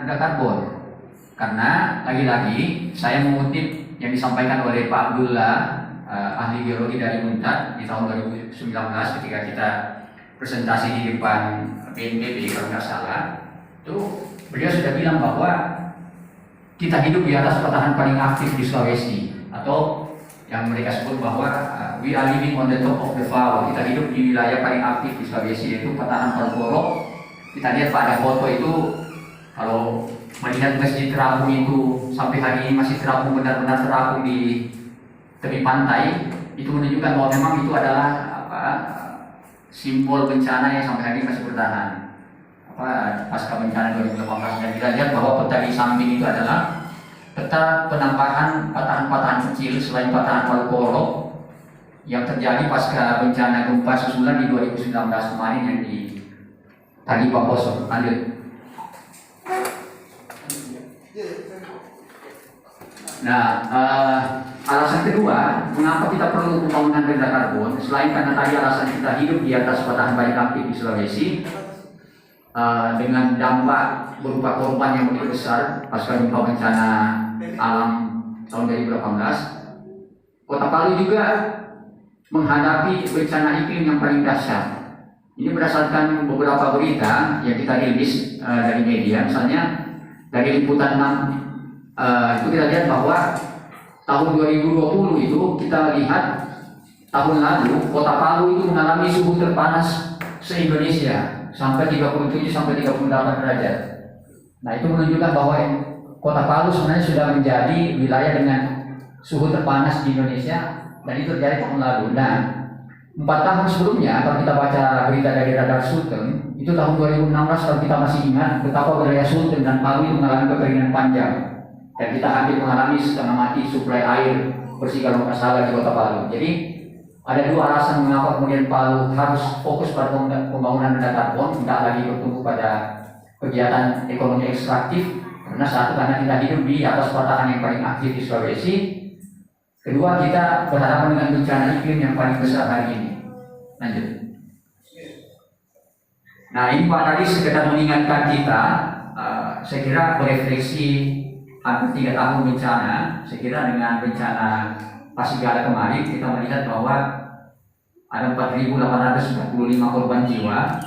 rendah karbon. Karena lagi-lagi saya mengutip yang disampaikan oleh Pak Abdullah, ahli geologi dari UNTAD di tahun 2019 ketika kita presentasi di depan BNPB kalau nggak salah, itu beliau sudah bilang bahwa kita hidup di atas patahan paling aktif di Sulawesi, atau yang mereka sebut bahwa we are living on the top of the Fawa. Kita hidup di wilayah paling aktif di Sulawesi, yaitu patahan Palu. Kita lihat pada foto itu, kalau melihat Masjid Terapung itu sampai hari ini masih terapung, benar-benar terapung di tepi pantai, itu menunjukkan bahwa memang itu adalah simbol bencana yang sampai hari ini masih bertahan. Pasca bencana 2018, dan kita lihat bahwa peta di samping itu adalah peta penambahan patahan-patahan kecil selain patahan Palu yang terjadi pasca bencana gempa susulan di 2019 kemarin yang di Tali Paposo. Lanjut. Nah, alasan kedua, mengapa kita perlu pembangunan rendah karbon, selain karena tadi alasan kita hidup di atas patahan paling aktif di Sulawesi, dengan dampak berupa korban yang begitu besar pasca gempa bencana alam tahun 2018, Kota Palu juga menghadapi bencana iklim yang paling dahsyat. Ini berdasarkan beberapa berita yang kita rilis dari media, misalnya dari Liputan 6, itu kita lihat bahwa tahun 2020 itu kita lihat tahun lalu Kota Palu itu mengalami suhu terpanas se-Indonesia sampai 37 sampai 38 derajat. Nah, itu menunjukkan bahwa Kota Palu sebenarnya sudah menjadi wilayah dengan suhu terpanas di Indonesia, dan itu terjadi tahun lalu. Nah, 4 tahun sebelumnya kalau kita baca berita dari Radar Sulteng, itu tahun 2016 kalau kita masih ingat betapa wilayah Sulteng dan Palu itu mengalami kekeringan panjang, dan kita hampir mengalami setengah mati suplai air bersih kalau nggak salah di Kota Palu. Jadi ada dua alasan mengapa kemudian Palu harus fokus pada pembangunan rendah karbon, tidak lagi bertumbuh pada kegiatan ekonomi ekstraktif. Karena satu, karena kita hidup di atas patahan yang paling aktif di Sulawesi. Kedua, kita berhadapan dengan bencana iklim yang paling besar hari ini. Lanjut. Nah, ini Pak tadi sekedar mengingatkan kita, saya kira berefleksi hampir 3 tahun bencana. Saya kira dengan bencana Pasigala kemarin kita melihat bahwa ada 4.845 korban jiwa.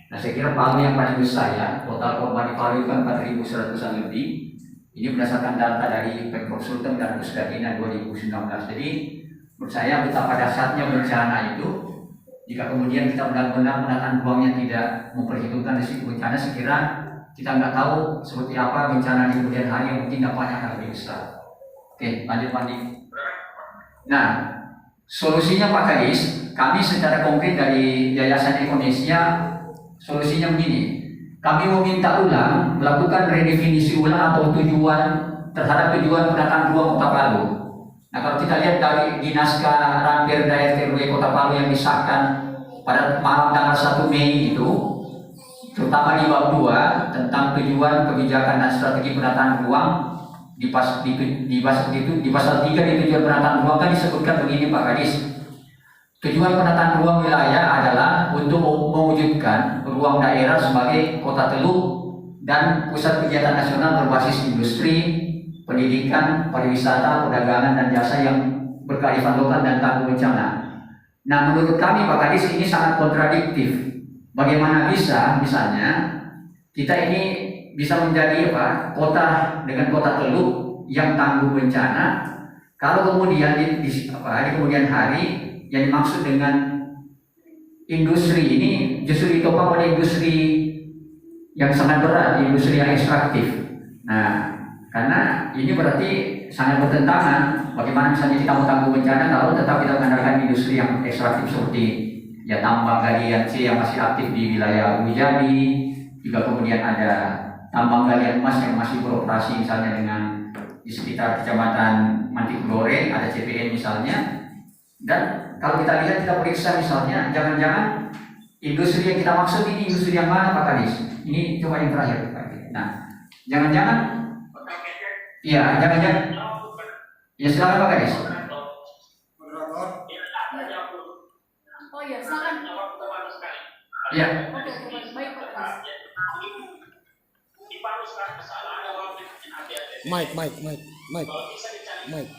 Nah, saya kira Palu yang paling besar ya, total korban di Palu itu kan 4.100-an lebih. Ini berdasarkan data dari Pemprov Sulteng dan Pusdatina 2019. Jadi menurut saya betapa dahsyatnya bencana itu. Jika kemudian kita benar-benar menahan ruangnya, tidak memperhitungkan risiko bencana, saya kira kita nggak tahu seperti apa bencana di kemudian hari yang mungkin dampaknya akan lebih besar. Oke, lanjut Pandi. Nah, solusinya Pak Kadis, kami secara konkret dari Yayasan Indonesia, solusinya begini. Kami meminta ulang, melakukan redefinisi ulang atau tujuan terhadap tujuan penataan ruang Kota Palu. Nah, kalau kita lihat di naskah Ranperda RT RW Kota Palu yang disahkan pada malam tanggal 1 Mei itu, terutama di bab 2 tentang tujuan kebijakan dan strategi penataan ruang, di pasal 3 di tujuan penataan ruang kan disebutkan begini Pak Kadis. Tujuan penataan ruang wilayah adalah untuk mewujudkan ruang daerah sebagai kota teluk dan pusat kegiatan nasional berbasis industri, pendidikan, pariwisata, perdagangan, dan jasa yang berkearifan lokal dan tangguh bencana. Nah, menurut kami Pak Kadis ini sangat kontradiktif. Bagaimana bisa misalnya kita ini bisa menjadi kota dengan kota teluk yang tangguh bencana, kalau kemudian di kemudian hari yang dimaksud dengan industri ini justru ditopang oleh industri yang sangat berat, industri yang ekstraktif. Nah, karena ini berarti sangat bertentangan. Bagaimana misalnya kita mau tangguh bencana kalau tetap kita mengandalkan industri yang ekstraktif seperti ya tambang galian C yang masih aktif di wilayah Ujadi, juga kemudian ada tambang galian emas yang masih beroperasi misalnya dengan di sekitar kecamatan Mantiklore, ada CPN misalnya. Dan kalau kita lihat, kita periksa misalnya, jangan-jangan industri yang kita maksud ini industri yang mana Pak Kadis? Ini coba yang terakhir Pak. Nah, jangan-jangan, iya, jangan-jangan, ya silakan Pak Kadis. Oh iya, silakan. Iya. Oke, baik Pak Kadis. Di Palu sekarang kesalahan Mike, Mike, Mike, Mike, Mike.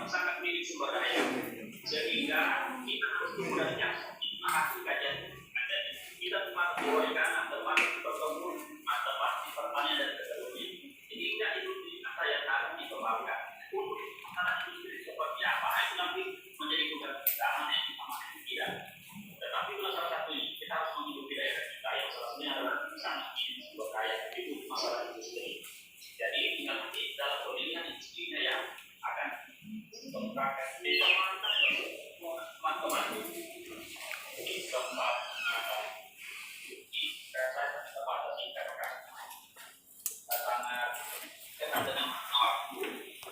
Sangat milik sumber daya sehingga kita harus sebenarnya menghasilkan kita termasuk perikanan, termasuk perkebunan, termasuk pertanian dan sebagainya. Sehingga industri apa yang harus dikembangkan untuk masalah industri seperti apa itu nanti menjadi tugas kita yang sama tidak. Tetapi salah satunya kita harus menghidupi daerah kita yang salah satunya adalah sangat milik sumber daya itu masalah industri. Jadi tinggal nanti dalam pemilihan industrinya yang akan mengembangkan teman-teman ini tempat sangat dekat dengan waktu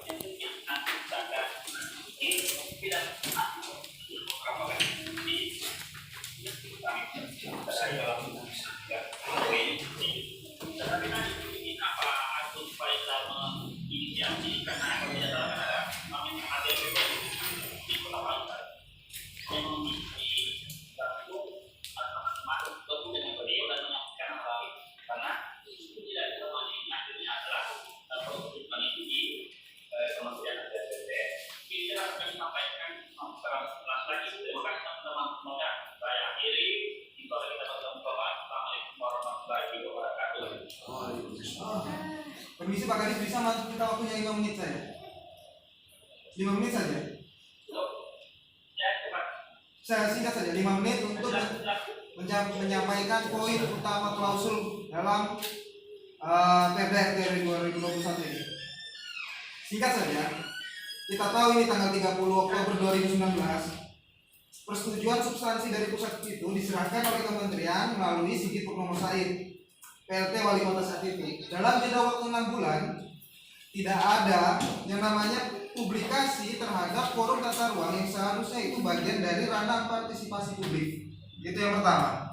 yang mungkin nanti sangat tidak tetapi nanti ini apa atau supaya dalam inisiasi karena kami adalah kami ada di kota Palembang yang memiliki satu teman-teman bertemu dengan beliau dan menyampaikan hal ini karena itu tidak bisa ini akhirnya adalah komitmen itu di Kementerian APBD. Ini akan disampaikan setelah lagi. Terima kasih teman-teman semoga saya akhiri itu kita bertemu kembali. Assalamualaikum warahmatullahi wabarakatuh. Permisi Pak Kadis, bisa masuk kita waktunya 5 menit saja. 5 menit saja. Saya singkat saja 5 menit untuk menyampaikan poin utama klausul dalam Perda RT 2021 ini. Singkat saja, kita tahu ini tanggal 30 Oktober 2019. Persetujuan substansi dari pusat itu diserahkan oleh Kementerian melalui Sigit Purnomo Said, PLT Wali Kota saat itu. Dalam jeda waktu 6 bulan, tidak ada yang namanya publikasi terhadap forum tata ruang yang seharusnya itu bagian dari ranah partisipasi publik. Itu yang pertama.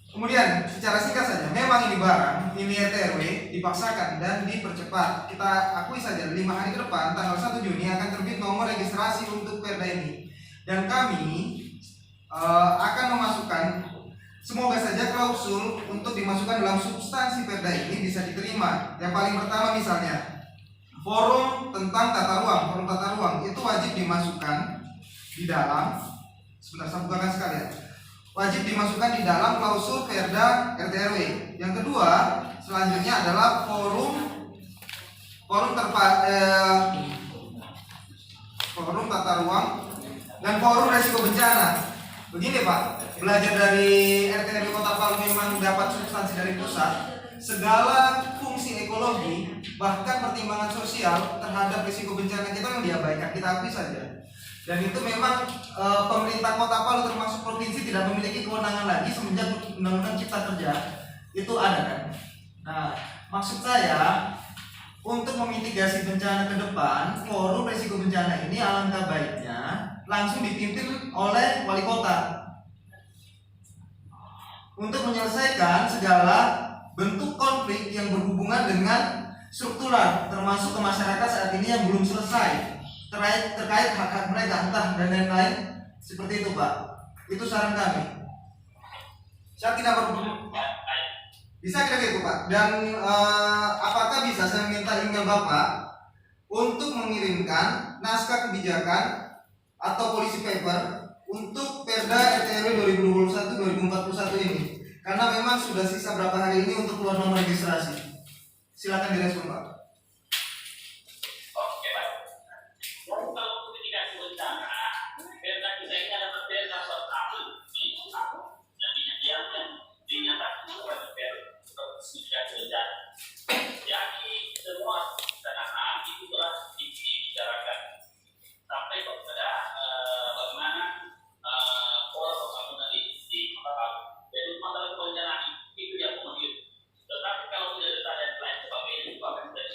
Kemudian secara singkat saja, memang ini barang, ini RT/RW dipaksakan dan dipercepat. Kita akui saja 5 hari ke depan, tanggal 1 Juni akan terbit nomor registrasi untuk Perda ini. Dan kami akan memasukkan, semoga saja klausul untuk dimasukkan dalam substansi Perda ini bisa diterima. Yang paling pertama misalnya, forum tentang tata ruang, forum tata ruang itu wajib dimasukkan di dalam, sebentar saya bukakan sekalian, wajib dimasukkan di dalam klausul Perda RT/RW. Yang kedua, selanjutnya adalah forum tata ruang dan forum resiko bencana. Begini Pak, belajar dari RT/RW Kota Palu memang dapat substansi dari pusat. Segala fungsi ekologi, bahkan pertimbangan sosial terhadap risiko bencana kita yang diabaikan, kita akui saja. Dan itu memang pemerintah Kota Palu termasuk provinsi tidak memiliki kewenangan lagi semenjak Undang-Undang Cipta Kerja itu ada kan. Nah, maksud saya untuk memitigasi bencana ke depan, forum risiko bencana ini alangkah baiknya langsung dipimpin oleh wali kota untuk menyelesaikan segala bentuk konflik yang berhubungan dengan struktural, termasuk ke masyarakat saat ini yang belum selesai terkait hak-hak mereka, entah dan lain-lain seperti itu Pak. Itu saran kami. Saya tidak bisa kira gitu Pak. Dan apakah bisa saya minta email Bapak untuk mengirimkan naskah kebijakan atau policy paper untuk Perda RT/RW 2021-2041 ini? Karena memang sudah sisa berapa hari ini untuk keluar nomor registrasi. Silakan direspon Pak. Oke Pak. Kalau untuk mitigasi bencana, Perda kita ini adalah Perda pertama yang dinyatakan sebagai Perda mitigasi bencana. Jadi semua pendanaan itu telah dibicarakan sampai kepada bagaimana pola pembangunan di Kota Palu. Jadi masalah perencanaan itu yang menurut. Tetapi kalau tidak ada deadline sebagainya itu akan terjadi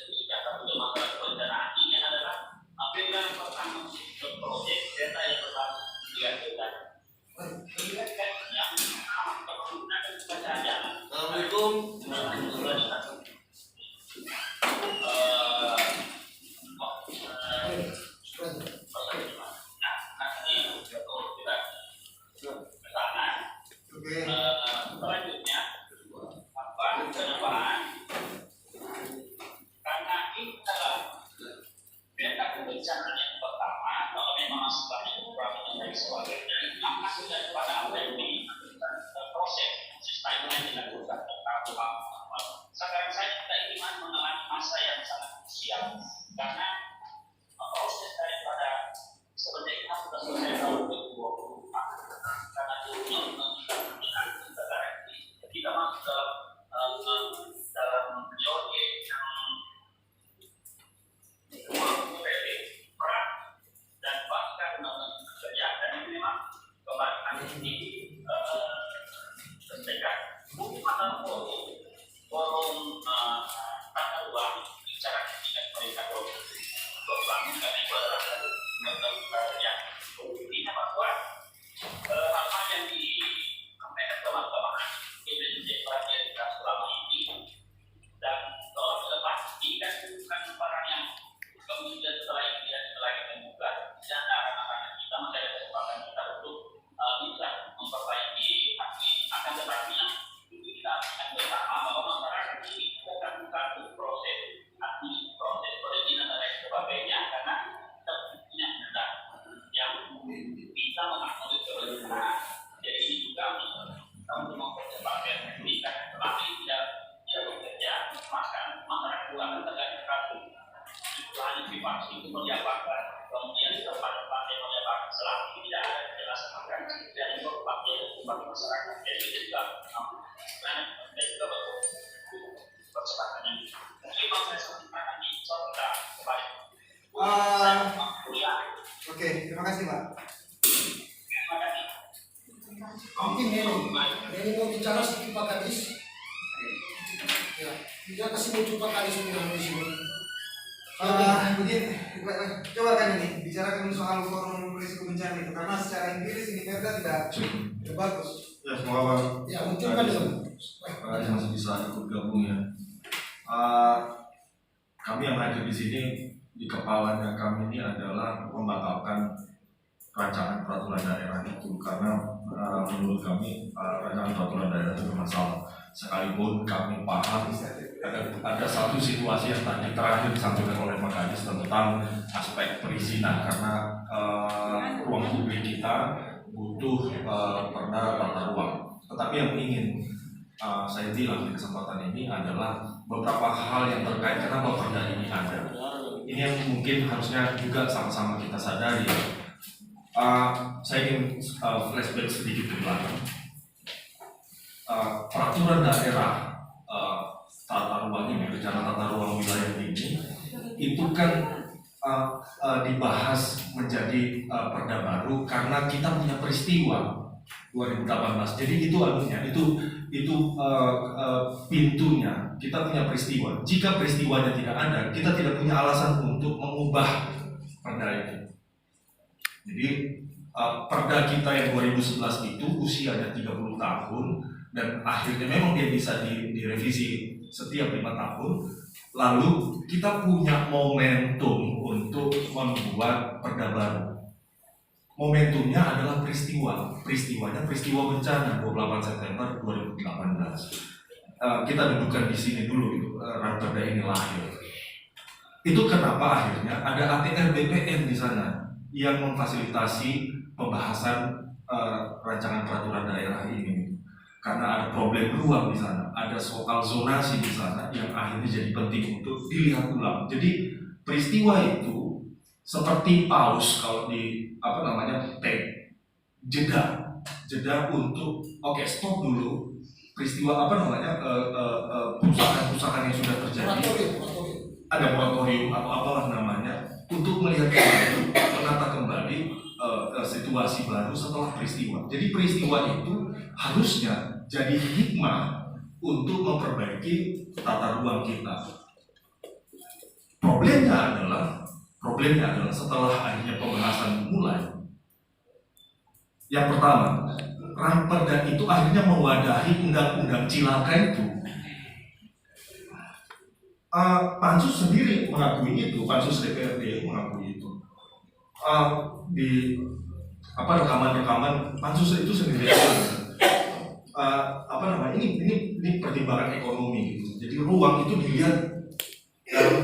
ini tersekat atau forum tata ruang bicara dengan mereka bangun karena itu adalah yang intinya bahwa hal-hal yang disampaikan teman-teman itu perhatian kita selama ini dan pastikan bukan barang yang kemudian setelah kita membuka dan anak-anak kita masih ada kesempatan kita untuk bisa memperbaiki akan tetapi yang kita akan bersama bahwa masyarakat ini bukan proses perizinan dan lain sebagainya karena kita punya data yang bisa mengakomodir kebenaran. Jadi ini juga untuk mempercepat kita selama ini tidak bekerja maka masyarakat juga akan terganggu. Selain divaksin kemudian bahkan kemudian tempat-tempat yang menyebarkan selama ini tidak ada kejelasan maka dan itu bagi masyarakat. Jadi itu juga dan juga percepatan ini. Mungkin kalau saya sampaikan di contoh kembali. Oke, terima kasih Pak. Terima kasih. Mungkin ini mau bicara sedikit Pak Kadis. Ya, kita kasih muncul Pak Kadis di sini. Coba kan ini bicarakan soal forum risiko bencana itu karena secara empiris ini Perda tidak bagus. Ya, semoga Ya, mungkin kan yang masih bisa ikut gabung ya. Kami yang hadir di sini di kepalanya kami ini adalah membatalkan rancangan peraturan daerah itu karena menurut kami rancangan peraturan daerah itu bermasalah. Sekalipun kami paham ada satu situasi yang tadi terakhir disampaikan oleh Pak Kadis tentang aspek perizinan karena ruang publik kita butuh perda tata ruang. Tetapi yang ingin saya bilang di kesempatan ini adalah beberapa hal yang terkait kenapa perda ini ada. Ini yang mungkin harusnya juga sama-sama kita sadari. Saya ingin flashback sedikit ke belakang. Peraturan daerah tata ruang ini, rencana tata ruang wilayah ini, itu kan dibahas menjadi perda baru karena kita punya peristiwa 2018. Jadi itu pintunya. Kita punya peristiwa. Jika peristiwanya tidak ada, kita tidak punya alasan untuk mengubah perda itu. Jadi perda kita yang 2011 itu usianya 30 tahun dan akhirnya memang dia bisa direvisi setiap 5 tahun. Lalu kita punya momentum untuk membuat perda baru. Momentumnya adalah peristiwanya peristiwa bencana 28 September 2018. Kita dudukkan di sini dulu perda ini lahir. Itu kenapa akhirnya ada ATR BPN di sana yang memfasilitasi pembahasan rancangan peraturan daerah ini. Karena ada problem ruang di sana, ada soal zonasi di sana yang akhirnya jadi penting untuk dilihat ulang. Jadi peristiwa itu seperti paus kalau di jeda untuk stop dulu peristiwa perusahaan yang sudah terjadi. Ada moratorium atau apalah namanya untuk melihat kembali, menata kembali situasi baru setelah peristiwa. Jadi peristiwa itu harusnya jadi hikmah untuk memperbaiki tata ruang kita. Problemnya adalah setelah akhirnya pembahasan mulai. Yang pertama, Perda itu akhirnya mewadahi undang-undang cilaka itu. Pansus sendiri mengakui itu, Pansus DPRD mengakui itu. Di rekaman-rekaman Pansus itu sendiri ini pertimbangan ekonomi gitu. Jadi ruang itu dilihat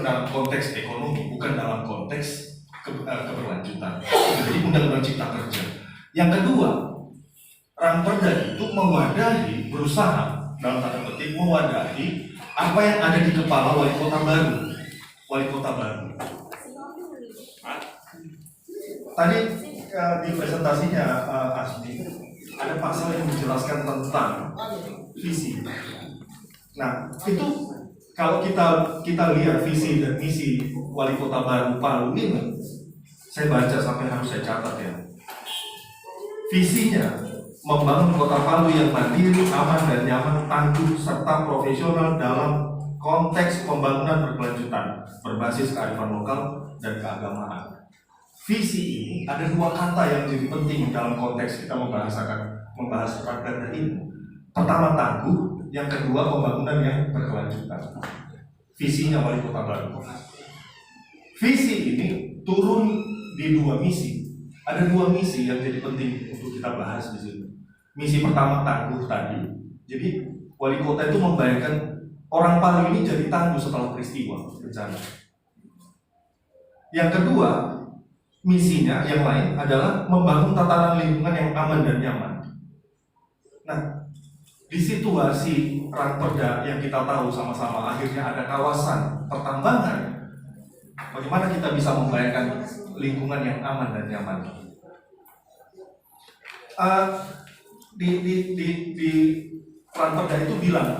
dalam konteks ekonomi, bukan dalam konteks keberlanjutan. Jadi undang-undang cipta kerja. Yang kedua, Perda itu berusaha dalam tanda petik mewadahi apa yang ada di kepala wali kota baru. Tadi di presentasinya Asmi ada pasal yang menjelaskan tentang visi. Nah, itu kalau kita lihat visi dan misi wali kota baru Palu ini, saya baca sampai harus saya catat ya. Visinya membangun kota Palu yang mandiri, aman dan nyaman, tangguh serta profesional dalam konteks pembangunan berkelanjutan berbasis kearifan lokal dan keagamaan. Visi ini ada dua kata yang jadi penting dalam konteks kita membahas Raperda ini. Pertama tangguh, yang kedua pembangunan yang berkelanjutan. Visinya Wali Kota Baru. Visi ini turun di dua misi. Ada dua misi yang jadi penting untuk kita bahas di sini. Misi pertama tangguh tadi. Jadi Wali Kota itu membayangkan orang Palu ini jadi tangguh setelah peristiwa bencana. Yang kedua, misinya yang lain adalah membangun tatanan lingkungan yang aman dan nyaman. Nah, di situasi Raperda yang kita tahu sama-sama akhirnya ada kawasan pertambangan, bagaimana kita bisa membayangkan lingkungan yang aman dan nyaman? Di Raperda itu bilang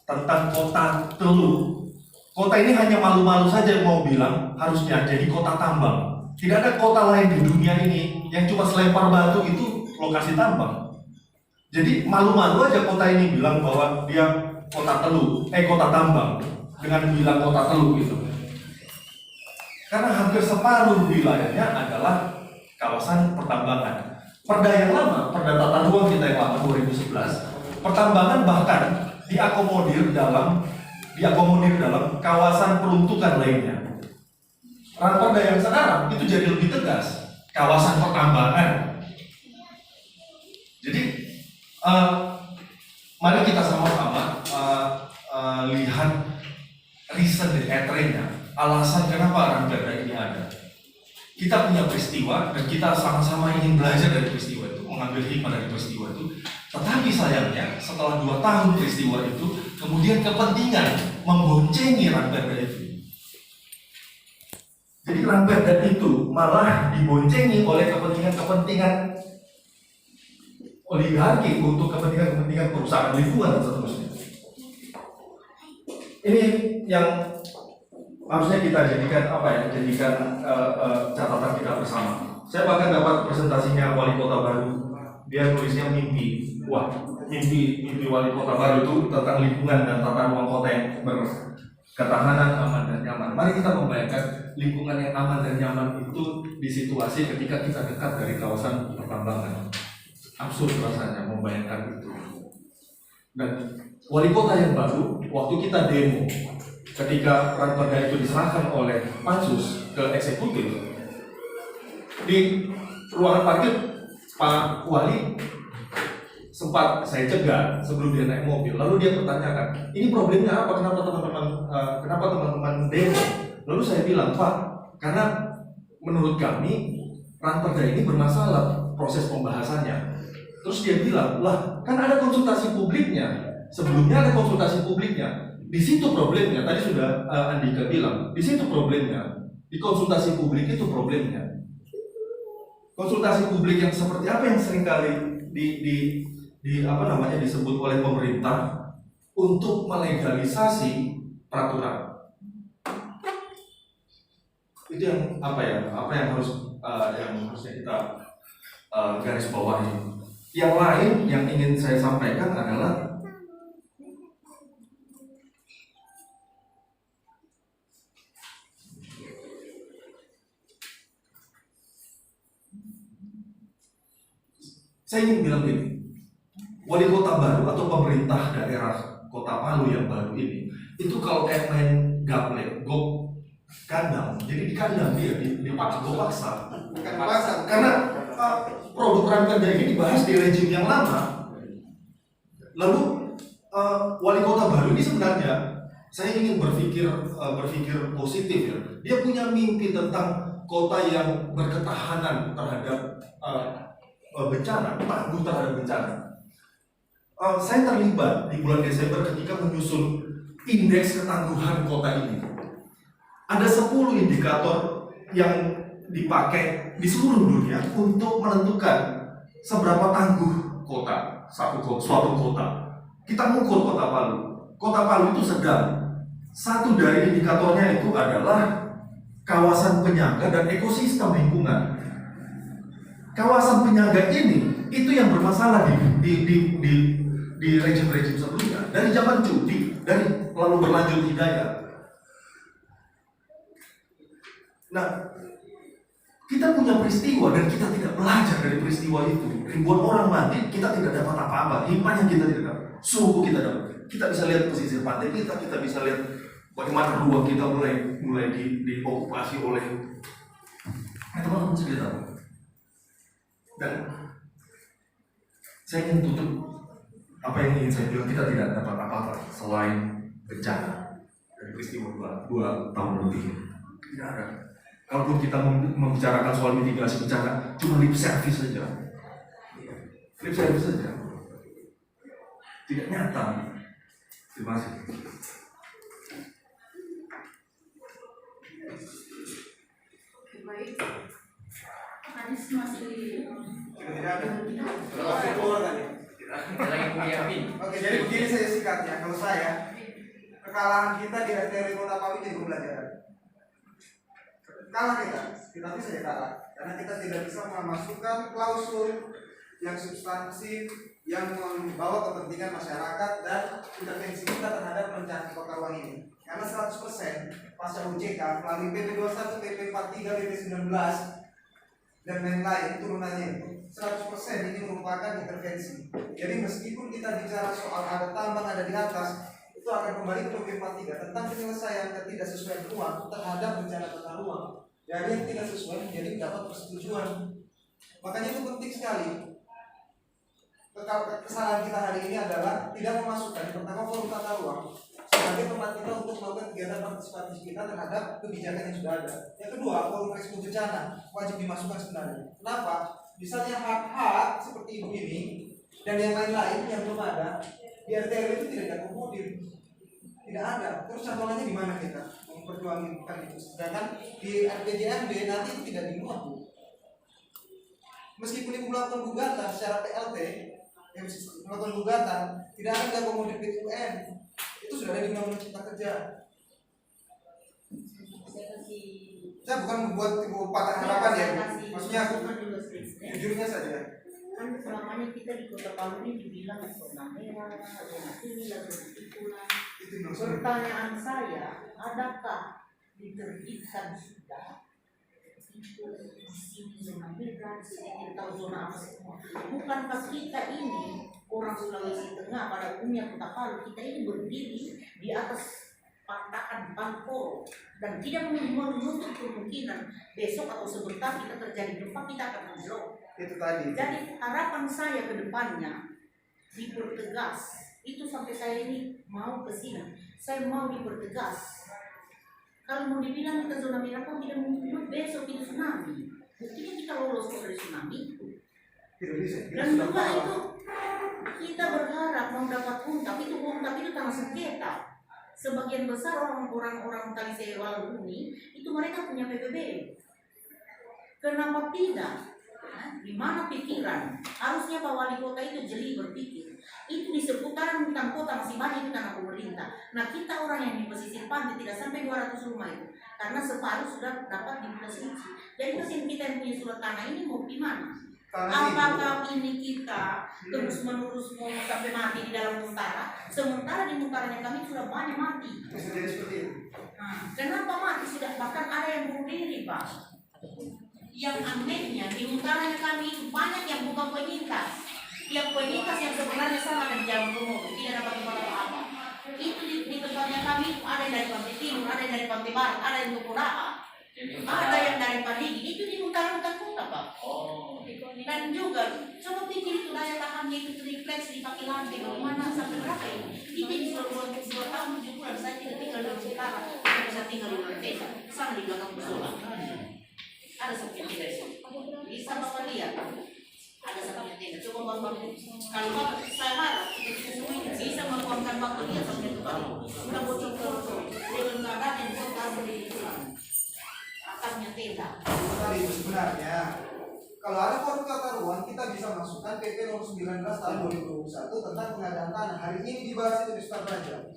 tentang kota telur. Kota ini hanya malu-malu saja mau bilang harusnya jadi kota tambang. Tidak ada kota lain di dunia ini yang cuma selempar batu itu lokasi tambang. Jadi malu-malu aja kota ini bilang bahwa dia kota kota tambang dengan bilang kota teluk gitu. Karena hampir separuh wilayahnya adalah kawasan pertambangan. Perda yang lama, Perda Tata Ruang kita yang lama 2011, pertambangan bahkan diakomodir dalam kawasan peruntukan lainnya. Raperda yang sekarang itu jadi lebih tegas, kawasan pertambangan. Jadi mari kita sama-sama lihat reason dan etrenya, alasan kenapa Raperda ini ada. Kita punya peristiwa dan kita sama-sama ingin belajar dari peristiwa itu, mengambil hikmah dari peristiwa itu. Tetapi sayangnya setelah 2 tahun peristiwa itu, kemudian kepentingan memboncengi Raperda itu. Jadi Raperda itu malah diboncengi oleh kepentingan-kepentingan oligarki untuk kepentingan-kepentingan perusahaan lingkungan dan seterusnya. Ini yang harusnya kita jadikan catatan kita bersama. Saya bahkan dapat presentasinya Wali Kota Baru. Dia tulisnya mimpi. Wah, mimpi Wali Kota Baru itu tentang lingkungan dan tata ruang kota yang berketahanan, aman dan nyaman. Mari kita membayangkan lingkungan yang aman dan nyaman itu di situasi ketika kita dekat dari kawasan pertambangan. Absurd rasanya membayangkan itu. Dan Wali Kota yang baru, waktu kita demo, ketika Raperda itu diserahkan oleh Pansus ke eksekutif, di ruangan parkir Pak Wali sempat saya cegah sebelum dia naik mobil. Lalu dia pertanyakan, ini problemnya apa? Kenapa teman-teman demo? Lalu saya bilang, Pak, karena menurut kami Raperda ini bermasalah proses pembahasannya. Terus dia bilang, lah kan ada konsultasi publiknya. Sebelumnya ada konsultasi publiknya. Di situ problemnya, tadi sudah Andika bilang, di situ problemnya, di konsultasi publik itu problemnya. Konsultasi publik yang seperti apa yang seringkali disebut oleh pemerintah untuk melegalisasi peraturan. Itu yang harusnya kita garis bawahi. Yang lain yang ingin saya sampaikan adalah saya ingin bilang ini, Wali Kota Baru atau pemerintah daerah Kota Palu yang baru ini, itu kalau kayak main gaple, kandang, jadi di kandang dia, dipaksa. Karena produk Raperda ini dibahas di rejim yang lama. Lalu Wali Kota Baru ini sebenarnya, saya ingin berpikir positif ya. Dia punya mimpi tentang kota yang berketahanan terhadap bencana, tangguh terhadap bencana. Saya terlibat di bulan Desember ketika menyusun indeks ketangguhan kota ini. Ada 10 indikator yang dipakai di seluruh dunia untuk menentukan seberapa tangguh kota, suatu kota. Kita mengukur kota Palu. Kota Palu itu sedang. Satu dari indikatornya itu adalah kawasan penyangga dan ekosistem lingkungan. kawasan penyangga ini itu yang bermasalah di rejim-rejim sebelumnya, dari zaman Cudi, dari lalu berlanjut Hidayat. Nah, kita punya peristiwa dan kita tidak belajar dari peristiwa itu. Ribuan orang mati, kita tidak dapat apa-apa. Hikmah yang kita tidak dapat, suhu kita dapat. Kita bisa lihat pesisir pantai kita bisa lihat bagaimana ruang kita mulai diokupasi oleh teman-teman sekitar. Dan saya ingin tutup apa yang ingin saya bilang, kita tidak dapat apa-apa selain bencana dari peristiwa 2 tahun lebih. Tidak ada. Kalaupun kita membicarakan soal mitigasi bencana, cuma lip service saja. Lip service saja. Tidak nyata. Terima kasih. Baik. Anies masih Tidak ada. Lagi punya Bin. Oke, jadi begini saya singkatnya. Kalau saya, kekalahan kita di RTRW Kota Palu jadi pembelajaran. Kalah kita, tapi saja kalah. Karena kita tidak bisa memasukkan klausul yang substansif, yang membawa kepentingan masyarakat dan intervensi kita terhadap perencanaan kota ruang ini. Karena 100% pasca OJK melalui PP 21, PP 43, PP 19 dan lain-lain turunannya itu 100% ini merupakan intervensi. Jadi meskipun kita bicara soal ada tambang ada di atas, itu akan kembali ke PP 43 tentang penyelesaian ketidaksesuaian ruang terhadap bencana tata ruang. Dari yang tidak sesuai menjadi dapat persetujuan. Makanya itu penting sekali. Kesalahan kita hari ini adalah tidak memasukkan yang pertama forum tata ruang sebagai tempat kita untuk melakukan kegiatan partisipatif kita terhadap kebijakan yang sudah ada. Yang kedua, forum risiko bencana wajib dimasukkan sebenarnya. Kenapa? Misalnya hak-hak seperti ibu ini dan yang lain-lain yang belum ada di RTRW itu tidak diakomodir, tidak ada. Terus contohnya di mana kita memperjuangkan itu? Sedangkan di RPJMD nanti itu tidak dimuat, Bu. Meskipun ibu melakukan gugatan secara PLT, yang melakukan gugatan tidak ada diakomodir PUN, itu sudah ada di Undang-Undang Cipta Kerja. Saya bukan membuat ibu patah harapan ya, maksudnya jujurnya saja. Kan selama ini kita di Kota Palu ini dibilang zona merah, zona inilah, zona itulah. Pertanyaan saya, adakah diterbitkan sudah itu di sini zona merah, di sini kita tahu zona apa semua? Bukankah kita ini orang Sulawesi Tengah pada umumnya Kota Palu, kita ini berdiri di atas patahan Pankoro dan tidak menutup kemungkinan besok atau sebentar kita terjadi gempa, kita akan anjlok. Itu tadi. Jadi harapan saya ke depannya dipertegas. Itu sampai saya ini mau ke sini, saya mau dipertegas. Kalau mau dibilang kita zona merah pun tidak mungkin besok itu tsunami. Buktinya kita lolos dari tsunami itu. Tidak bisa. Dan juga itu kita berharap mau dapat UNTAP itu tanah sengketa. Sebagian besar orang-orang Kalisea Walahuni itu mereka punya PPB. Kenapa tidak? Di mana pikiran? Harusnya Pak Wali Kota itu jeli berpikir. Itu di seputaran hutan kota masih banyak itu tanah pemerintah. Nah kita orang yang di pesisir pantai tidak sampai 200 rumah itu, karena separuh sudah dapat diposisi. Jadi mesin kita yang punya surat tanah ini mau gimana? Apakah ini kita terus menerus mau sampai mati di dalam Muntara? Sementara di Muntaranya kami sudah banyak mati. Bisa jadi seperti itu. Nah, kenapa mati sudah bahkan ada yang bunuh diri, Pak? Yang anehnya di Muntaranya kami itu banyak yang bukan penyintas. Yang penyintas yang sebenarnya sama dan jam umum tidak dapat apa-apa. Itu di tempatnya kami ada yang dari Pantai Timur, ada yang dari Pantai Barat, ada yang dari Kuraa, ada yang dari Parigi. Itu di Muntara kota, Pak. Dan juga coba pikir itu daya tahannya itu refleks dipakai lantai bagaimana sampai berapa ini? Kita di 2 tahun 7 bulan saya tidak tinggal di Utara, saya bisa tinggal di Merdeka, sana di belakang musola. Ada satu yang tidak bisa Bapak lihat, ada satu yang tidak. Coba Bapak, kalau Bapak saya harap kita semua ini bisa menguangkan Bapak lihat sampai itu kali. Sudah bocor-bocor, dengan keadaan yang bisa kasih di atasnya tenda. Tadi itu sebenarnya kalau ada forum tata ruang kita bisa masukkan PP nomor 19 tahun 2021 tentang pengadaan tanah. Hari ini dibahas itu di Staf Raja.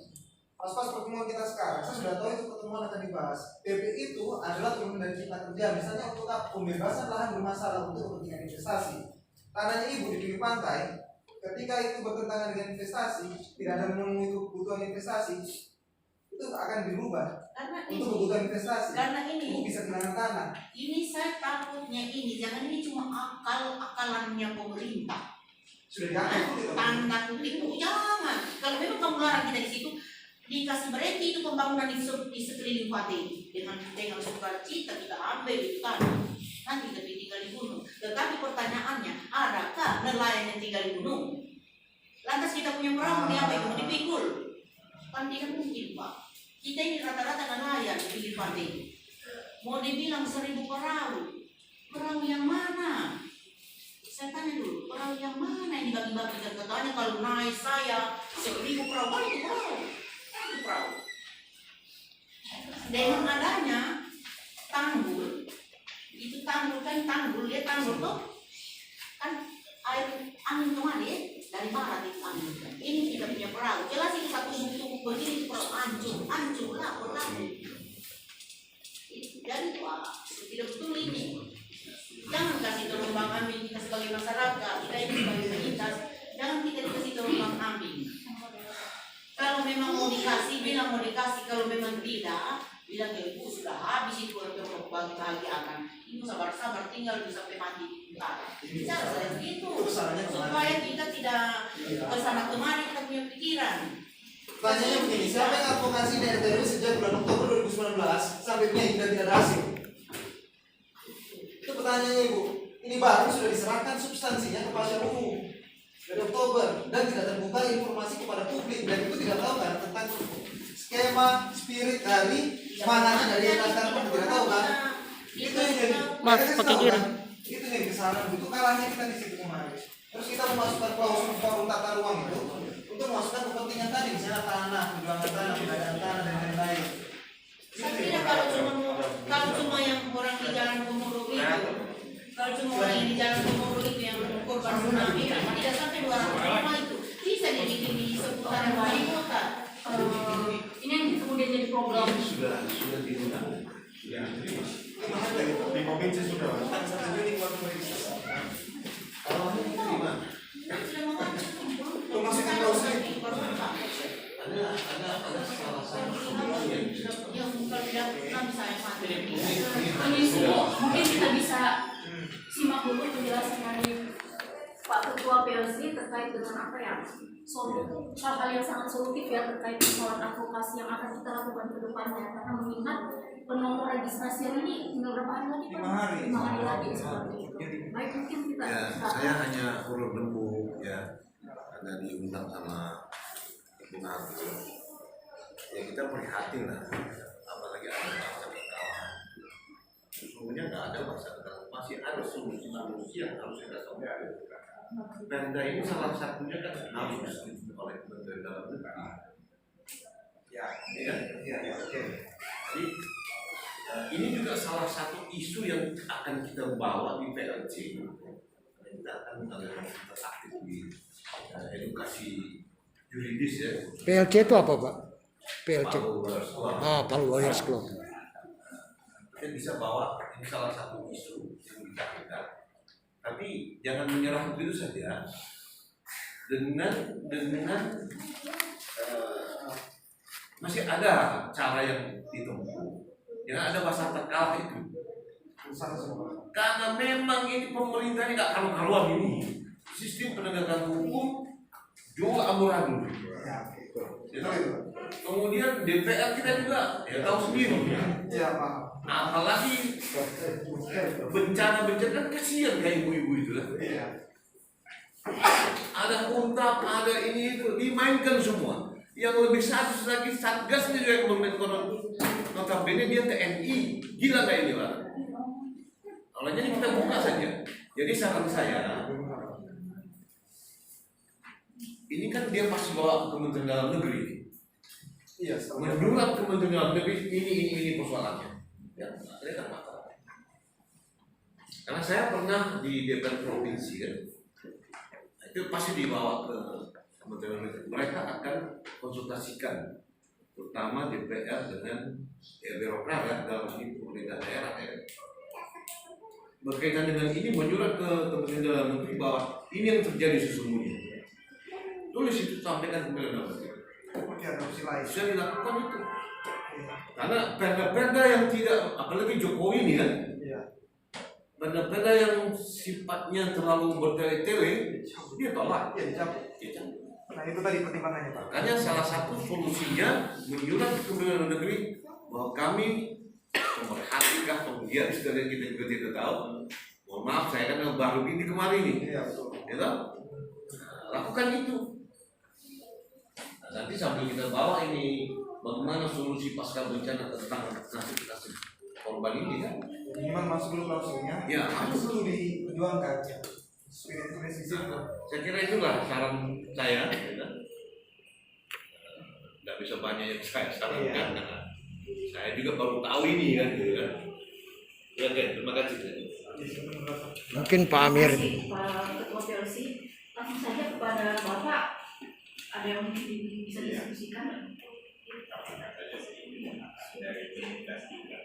Pas pertemuan kita sekarang, saya sudah tahu itu pertemuan akan dibahas. PP itu adalah turun dari cipta kerja, misalnya untuk pembebasan lahan bermasalah untuk kepentingan investasi. Tanahnya ibu di pinggir pantai, ketika itu bertentangan dengan investasi, tidak ada memenuhi kebutuhan investasi, itu akan dirubah Karena untuk ini, kebutuhan investasi. karena Ibu ini, bisa kehilangan tanah. ini saya takutnya ini, jangan ini cuma akalannya pemerintah. Sudah diatur itu. Tanda kutip, jangan. Kalau memang kamu larang kita di situ, dikasih berhenti itu pembangunan di sekeliling pantai dengan sukacita kita ambil itu tanah. Nanti kita tinggal di gunung. Tetapi pertanyaannya, adakah nelayan yang tinggal di gunung? Lantas kita punya perahu ini apa itu mau dipikul? Kan tidak mungkin, Pak. Kita ini rata-rata nelayan di pinggir pantai. Mau dibilang 1000 perahu, perahu yang mana? Saya tanya dulu, perahu yang mana yang dibagi-bagi? Dan katanya kalau naik saya 1000 perahu, kan itu perahu. Itu perahu. Dengan adanya tanggul, itu tanggul kan tanggul, dia tanggul tuh kan air angin kemana dari barat itu angin. Ini kita punya perahu. Jelas itu satu tubuh begini itu perahu hancur lah perahu. Jadi Pak, tidak betul ini. Jangan kasih terombang ambing kita sebagai masyarakat, kita ini sebagai penyintas, jangan kita dikasih terombang ambing. Kalau memang mau dikasih, bilang mau dikasih. Kalau memang tidak, bilang ya ibu sudah habis itu untuk bahagiakan. Ibu sabar-sabar tinggal itu sampai mati. Bicara saya begitu, supaya kita tidak kesana kemari kita punya pikiran. Tanyanya begini, siapa yang advokasi dari RTW sejak bulan Oktober 2019 sampai Mei dan tidak ada hasil? Itu pertanyaannya Ibu. Ini baru sudah diserahkan substansinya ke pasar umum dari Oktober dan tidak terbuka informasi kepada publik, dan itu tidak tahu kan tentang skema spirit dari mananya dari latar pun tidak tahu kan? Itu yang jadi Mas, pakai giring. Itu yang kesalahan itu kalahnya kita di situ kemarin. Terus kita memasukkan klausul forum tata ruang itu untuk memasukkan kepentingan tadi, misalnya tanah, perjuangan tanah, pengadaan tanah dan lain-lain. Saya kira kalau cuma yang orang di Jalan Komodo itu, kalau cuma orang yang di Jalan Komodo itu yang korban tsunami, tidak sampai 200 rumah itu bisa dibikin di seputaran wali kota. Ini yang kemudian jadi problem. Sudah diundang. Sudah diterima. Di provinsi sudah. Satu Juni keluar pemerintah. Kalau ini diterima. Sudah mengacu Memasukkan klausul. Ada salah satu solusi yang bisa. yang bukan tidak bisa yang mati. Ini semua mungkin kita bisa simak dulu penjelasan dari Pak Ketua PLC terkait dengan apa ya, hal-hal yang sangat solutif ya terkait persoalan advokasi yang akan kita lakukan ke depannya, karena mengingat penomor registrasian ini tinggal berapa hari lagi Pak? 5 hari lagi seperti itu. Baik, mungkin kita Ya, saya hanya urut lembu ya, karena diundang sama Bung Agus. Ya kita prihatin lah, apalagi ada masalah. Sesungguhnya nggak ada masalah, masih ada solusi yang harus kita temukan. Perda ini salah satunya kan harus disetujui oleh Kementerian Dalam Negeri. Oke. Jadi ini juga salah satu isu yang akan kita bawa di PLC. Kita akan mengadakan aktif di edukasi juridis ya. PLC itu apa Pak? PLC. Palu Lawyers Club. Kita bisa bawa ini salah satu isu yang kita. Tapi jangan menyerah begitu saja. Dengan masih ada cara yang ditempuh. Yang ada bahasa terkalah itu. Karena memang ini pemerintah ini nggak karu-karuan ini. Sistem penegakan hukum juga amburadul. Ya, kemudian DPR kita juga ya tahu sendiri. Ya Pak. Apalagi bencana kan kasihan kayak ibu-ibu itu lah. Ada untap, ada ini itu dimainkan semua. Yang lebih sadis lagi satgasnya juga yang memainkan notabene dia TNI. Gila kayak ini lah. Kalau jadi kita buka saja. Jadi saran saya, ini kan dia pasti bawa Kementerian Dalam Negeri. Iya. Menurut Kementerian Dalam Negeri ini persoalannya. Ya, ada kan masalah. Karena saya pernah di DPR provinsi kan, itu pasti dibawa ke Kementerian Dalam Negeri. Mereka akan konsultasikan terutama DPR dengan birokrat ya, dalam ini pemerintah daerah ya. Berkaitan dengan ini menyurat ke Kementerian Dalam Negeri bahwa ini yang terjadi sesungguhnya. Tulis itu, sampaikan ke Kementerian Dalam Negeri. Bisa dilakukan itu. Karena perda-perda yang tidak, apalagi Jokowi ini kan, perda-perda yang sifatnya terlalu bertele-tele, dia tolak. Nah itu tadi pertimbangannya Pak. Makanya salah satu solusinya menyurat ke Kementerian Dalam Negeri bahwa kami memperhatikan kemudian sekalian kita juga tidak tahu. Mohon maaf, saya kan baru ini kemarin nih. Iya betul. Ya, lakukan itu. Nah, nanti sambil kita bawa ini bagaimana solusi pasca bencana tentang nasib korban ini kan? Minimal masuk dulu klausulnya. Ya, harus dulu diperjuangkan. Spirit resisten. Saya kira itulah saran saya. Tidak bisa banyak yang saya sarankan. Karena saya juga baru tahu ini kan. Ya kan, terima kasih. Mungkin Pak Amir. Terima kasih, Pak Ketua PLC. Langsung saja kepada Bapak. Ada yang mungkin bisa diskusikan? Dari komunitas juga.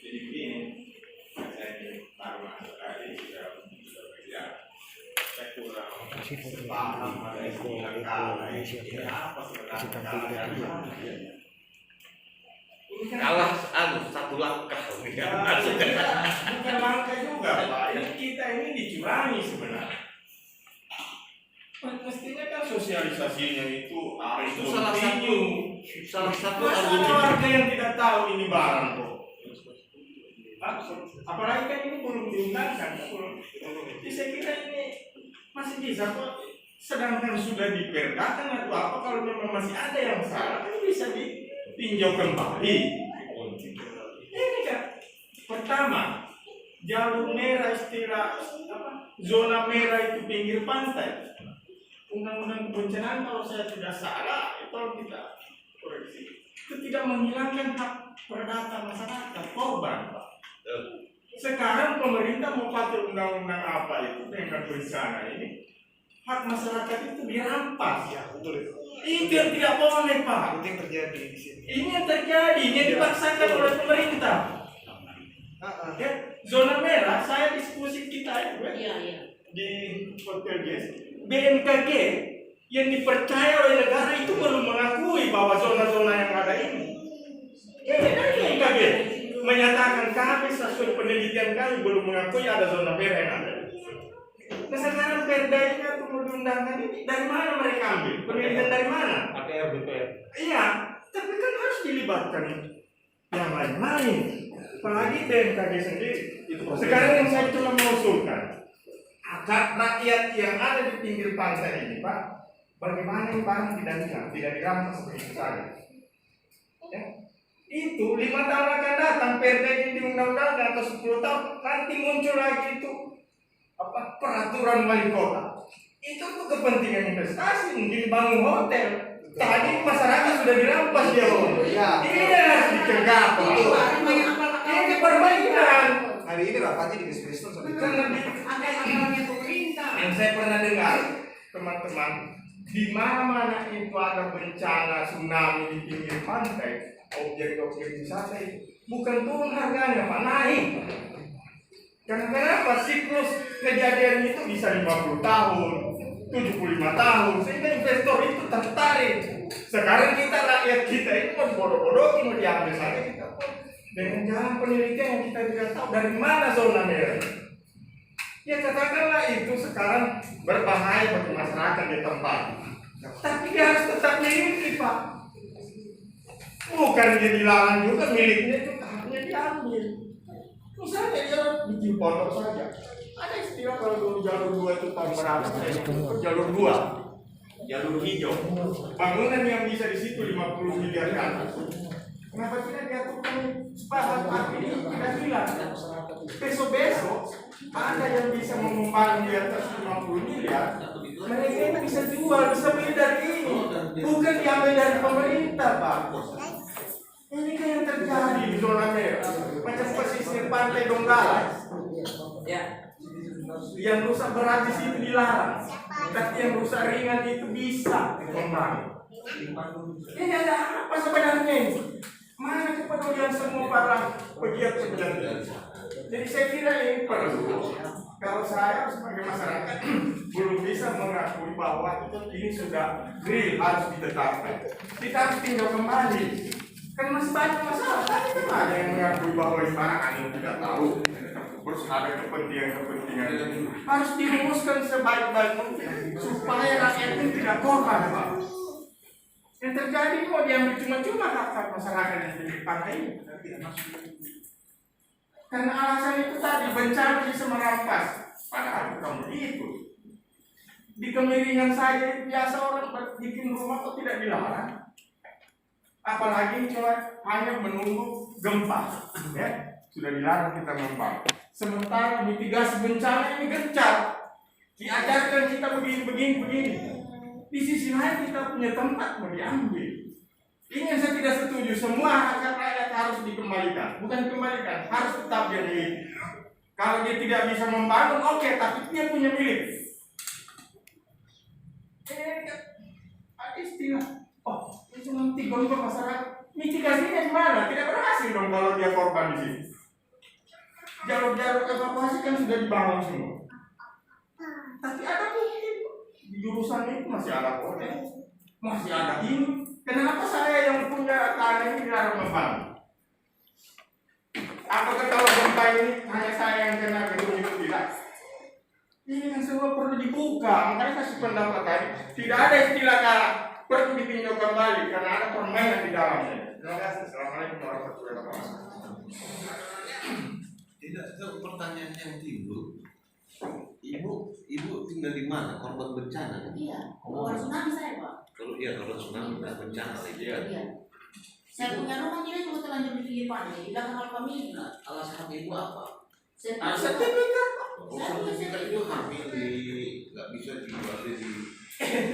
Jadi begini, saya ini baru masuk tadi sudah bekerja. Saya kurang paham ada istilah kalah ini apa sebenarnya. Kalah satu langkah. Bukan langkah juga Pak. Ini kita ini dicurangi sebenarnya. Mestinya kan sosialisasinya itu harus Itu salah satu masa ada warga yang tidak tahu ini barang kok. Apalagi kan ini belum diundangkan. Jadi saya kira ini masih bisa kok. Sedangkan sudah diperdakan atau apa, kalau memang masih ada yang salah kan bisa ditinjau kembali. Ini kan pertama jalur merah, istilah zona merah itu pinggir pantai. Undang-undang kebencanaan kalau saya tidak salah itu kalau kita koreksi itu tidak menghilangkan hak perdata masyarakat korban Pak. Sekarang pemerintah mau pakai undang-undang apa itu dengan bencana ini, hak masyarakat itu dirampas ya, betul itu. Itu yang tidak boleh Pak. Itu yang terjadi di sini. Ini yang terjadi, ini yang dipaksakan oleh pemerintah. Ya, zona merah saya diskusi kita itu di Hotel Guest. BMKG yang dipercaya oleh negara itu belum mengakui bahwa zona-zona yang ada ini. BMKG menyatakan kami sesuai penelitian kami belum mengakui ada zona merah yang ada. Nah sekarang perda ini atau undang-undang ini dari mana mereka ambil? Penelitian dari mana? ATR BPR. Iya, tapi kan harus dilibatkan yang lain-lain. Apalagi BMKG sendiri. Sekarang yang saya cuma mengusulkan, hak rakyat yang ada di pinggir pantai ini, Pak, bagaimana yang barang tidak hilang, tidak dirampas begitu saja. Ya. Itu 5 tahun akan datang, perda ini diundang-undang atau 10 tahun, nanti muncul lagi itu peraturan wali kota. Itu tuh kepentingan investasi, mungkin bangun hotel. Tadi masyarakat sudah dirampas dia. Ini harus dicegah. Ini permainan. Hari ini rapatnya di Kristus sampai Yang saya pernah dengar, teman-teman, di mana-mana itu ada bencana tsunami di pinggir pantai, objek-objek wisata itu bukan turun harganya, Pak, naik. Karena kenapa? Siklus kejadian itu bisa 50 tahun, 75 tahun, sehingga investor itu tertarik. Sekarang kita rakyat kita itu mau bodoh-bodoh, mau diambil saja kita. Dengan jalan penelitian yang kita tidak tahu dari mana zona merah. Ya katakanlah itu sekarang berbahaya bagi masyarakat di tempat. Tapi dia harus tetap miliki, Pak. Bukan dia dilarang juga, miliknya itu haknya diambil. Misalnya dia bikin pondok saja. Ada istilah kalau dulu jalur 2 itu tahun berapa? Jalur 2, jalur hijau. Bangunan yang bisa di situ 50 miliar kan. Kenapa tidak diaturkan supaya api ini tidak hilang? Besok-besok ada yang bisa mengembang di atas 50 miliar, mereka ini bisa jual, bisa beli dari ini, bukan diambil dari pemerintah, Pak. Ini kan yang terjadi di zona merah, macam pesisir pantai Donggala. Yang rusak berat di situ dilarang, tapi yang rusak ringan itu bisa dikembang. Ini ada apa sebenarnya ini? Mana kepedulian semua para pegiat sebenarnya? Jadi saya kira ini perlu. Kalau saya sebagai masyarakat belum bisa mengakui bahwa ini sudah real harus ditetapkan. Kita harus tinjau kembali. Kan masih banyak masalah. Kan ada yang mengakui bahwa istana yang tidak tahu. Terus ada kepentingan harus dirumuskan sebaik-baik mungkin supaya rakyat itu tidak korban, Pak. Yang terjadi kok diambil cuma-cuma hak-hak masyarakat yang dipakai ini. Karena alasan itu tadi bencana bisa merampas. Padahal bukan begitu. Di Kemiringan saja biasa orang bikin rumah kok tidak dilarang. Apalagi cuma hanya menunggu gempa, ya sudah dilarang kita membangun. Sementara mitigasi bencana ini gencar, diajarkan kita begini. Di sisi lain kita punya tempat mau diambil. Ini yang saya tidak setuju. Semua hak rakyat harus dikembalikan, bukan dikembalikan, harus tetap dia milik. Kalau dia tidak bisa membangun, oke, tapi dia punya milik. Ada istilah, oh itu nanti gangguan masyarakat. Mitigasinya gimana? Tidak berhasil dong kalau dia korban di sini. Jalur-jalur evakuasi kan sudah dibangun semua. Tapi ada mungkin di jurusan itu masih ada hotel, masih ada ini. Kenapa saya yang punya tanah ini dilarang membangun? Apakah kalau gempa ini hanya saya yang kena gedung itu tidak? Ini kan semua perlu dibuka. Makanya kasih pendapat tadi. Tidak ada istilah kata perlu ditinjau kembali karena ada permainan di dalamnya. Terima kasih. Assalamualaikum warahmatullahi wabarakatuh. Tidak, itu pertanyaan yang timbul. Ibu tinggal di mana? Korban bencana? Iya, korban tsunami saya, Pak. Kalau korban tsunami bukan bencana lagi. Iya. Saya punya rumah tidak juga terlanjur di pinggir pantai, di belakang Alfamidi. Alasan ibu apa? Saya Sertifikat itu hamil nggak bisa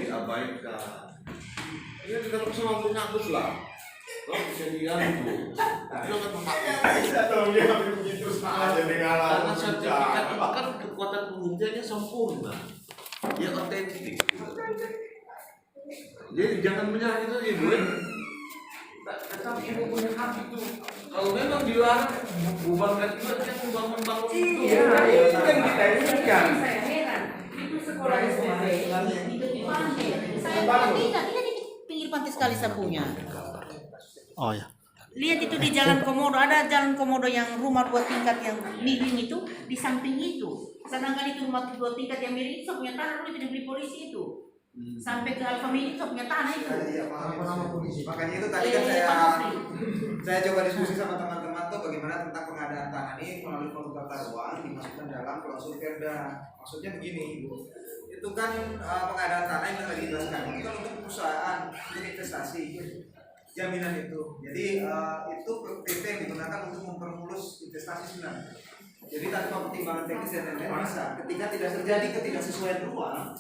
diabaikan. Ini tidak sama mengakus lah. Kalau bisa diambil, jangan memakai. Bisa dong dia begitu saja dengan Karena sertifikat itu kan kekuatan pembuktiannya sempurna, ya otentik. Jadi jangan menyerah itu ibu. Tetapi ibu punya hak itu. Kalau memang dilarang, bubarkan juga dia membangun itu. Iya, itu yang kita inginkan. Saya heran, itu sekolah SMP di tepi pantai. Saya tidak di pinggir pantai sekali saya punya. Oh ya. Lihat itu di Jalan Komodo, ada Jalan Komodo yang rumah 2 tingkat yang miring itu di samping itu. Sedangkan itu rumah 2 tingkat yang miring itu saya punya tanah dulu itu dibeli polisi itu. Sampai ke Alfamidi saya punya tanah itu. Iya, paham polisi. Makanya itu tadi kan saya coba diskusi sama teman-teman tuh bagaimana tentang pengadaan tanah ini melalui produk tata ruang dimasukkan dalam klausul perda. Maksudnya begini, Ibu. Itu kan pengadaan tanah yang lagi dijelaskan. Itu kan untuk perusahaan, untuk investasi. Jaminan itu. Jadi itu PP yang digunakan untuk mempermulus investasi sebenarnya. Jadi tanpa pertimbangan teknis dan lain-lain bisa. Ketika tidak terjadi ketidaksesuaian ruang,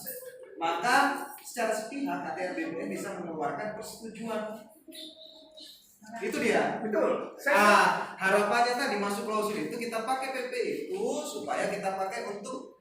maka secara sepihak ATR BPN bisa mengeluarkan persetujuan. Itu dia. Betul. Harapannya tadi masuk klausul itu kita pakai PP itu supaya kita pakai untuk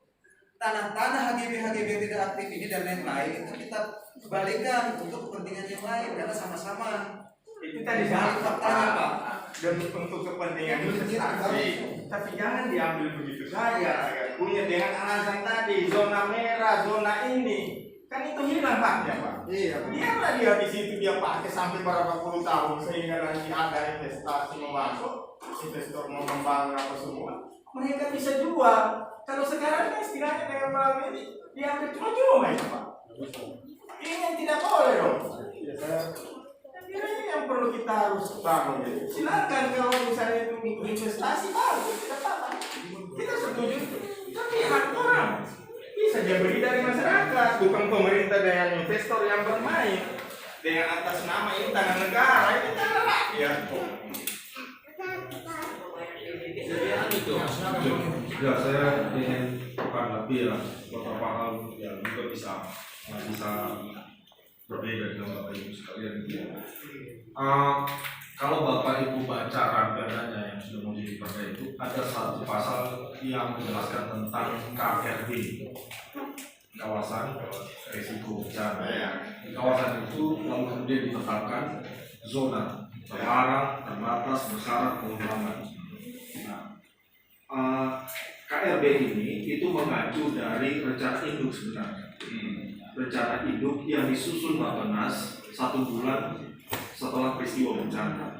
tanah-tanah HGB yang tidak aktif ini dan lain-lain itu kita kembalikan untuk kepentingan yang lain karena sama-sama. Itu tadi faktanya Pak. Dan untuk kepentingan investasi, tapi jangan diambil begitu saja. Punya dengan alasan tadi zona merah, zona ini, kan itu hilang haknya Pak. Iya. Biarlah dia di situ dia pakai sampai berapa puluh tahun sehingga nanti ada investasi mau masuk, investor mau membangun apa semua, mereka bisa jual. Kalau sekarang kan istilahnya dengan malam ini diambil cuma-cuma itu Pak. Ini yang tidak boleh dong. Ini yang perlu kita harus bangun. Silakan kalau misalnya itu investasi bagus, tidak apa-apa. Kita setuju. Tapi hak orang bisa dia beli dari masyarakat, bukan pemerintah dengan investor yang bermain dengan atas nama ini tanah negara, ini tanah rakyat. Ya, saya ingin lebih ya beberapa hal yang juga bisa berbeda dengan Bapak Ibu sekalian. Kalau Bapak Ibu baca rancangannya yang sudah menjadi perda itu ada satu pasal yang menjelaskan tentang KRB. kawasan risiko bencana. Di kawasan itu lalu kemudian ditetapkan zona terlarang, terbatas, bersyarat pengurangan. Nah, KRB ini itu mengacu dari rencana induk sebenarnya. Rencana induk yang disusun Bappenas 1 bulan setelah peristiwa bencana.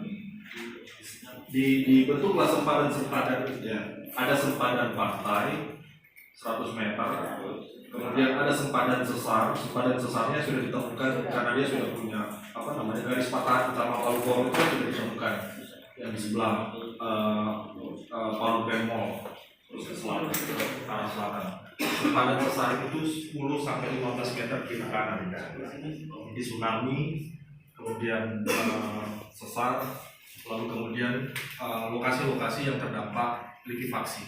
Dibentuklah sempadan-sempadan, ya. Ada sempadan partai 100 meter, kemudian ada sempadan sesar. Sempadan sesarnya sudah ditemukan karena dia sudah punya garis patahan utama Palu Koro itu sudah ditemukan yang di sebelah Palu Grand Mall, terus ke selatan, ke arah selatan. Sempadan sesar itu 10 sampai 15 meter kiri kanan. Di tsunami, kemudian sesar, lalu kemudian lokasi-lokasi yang terdampak likuifaksi,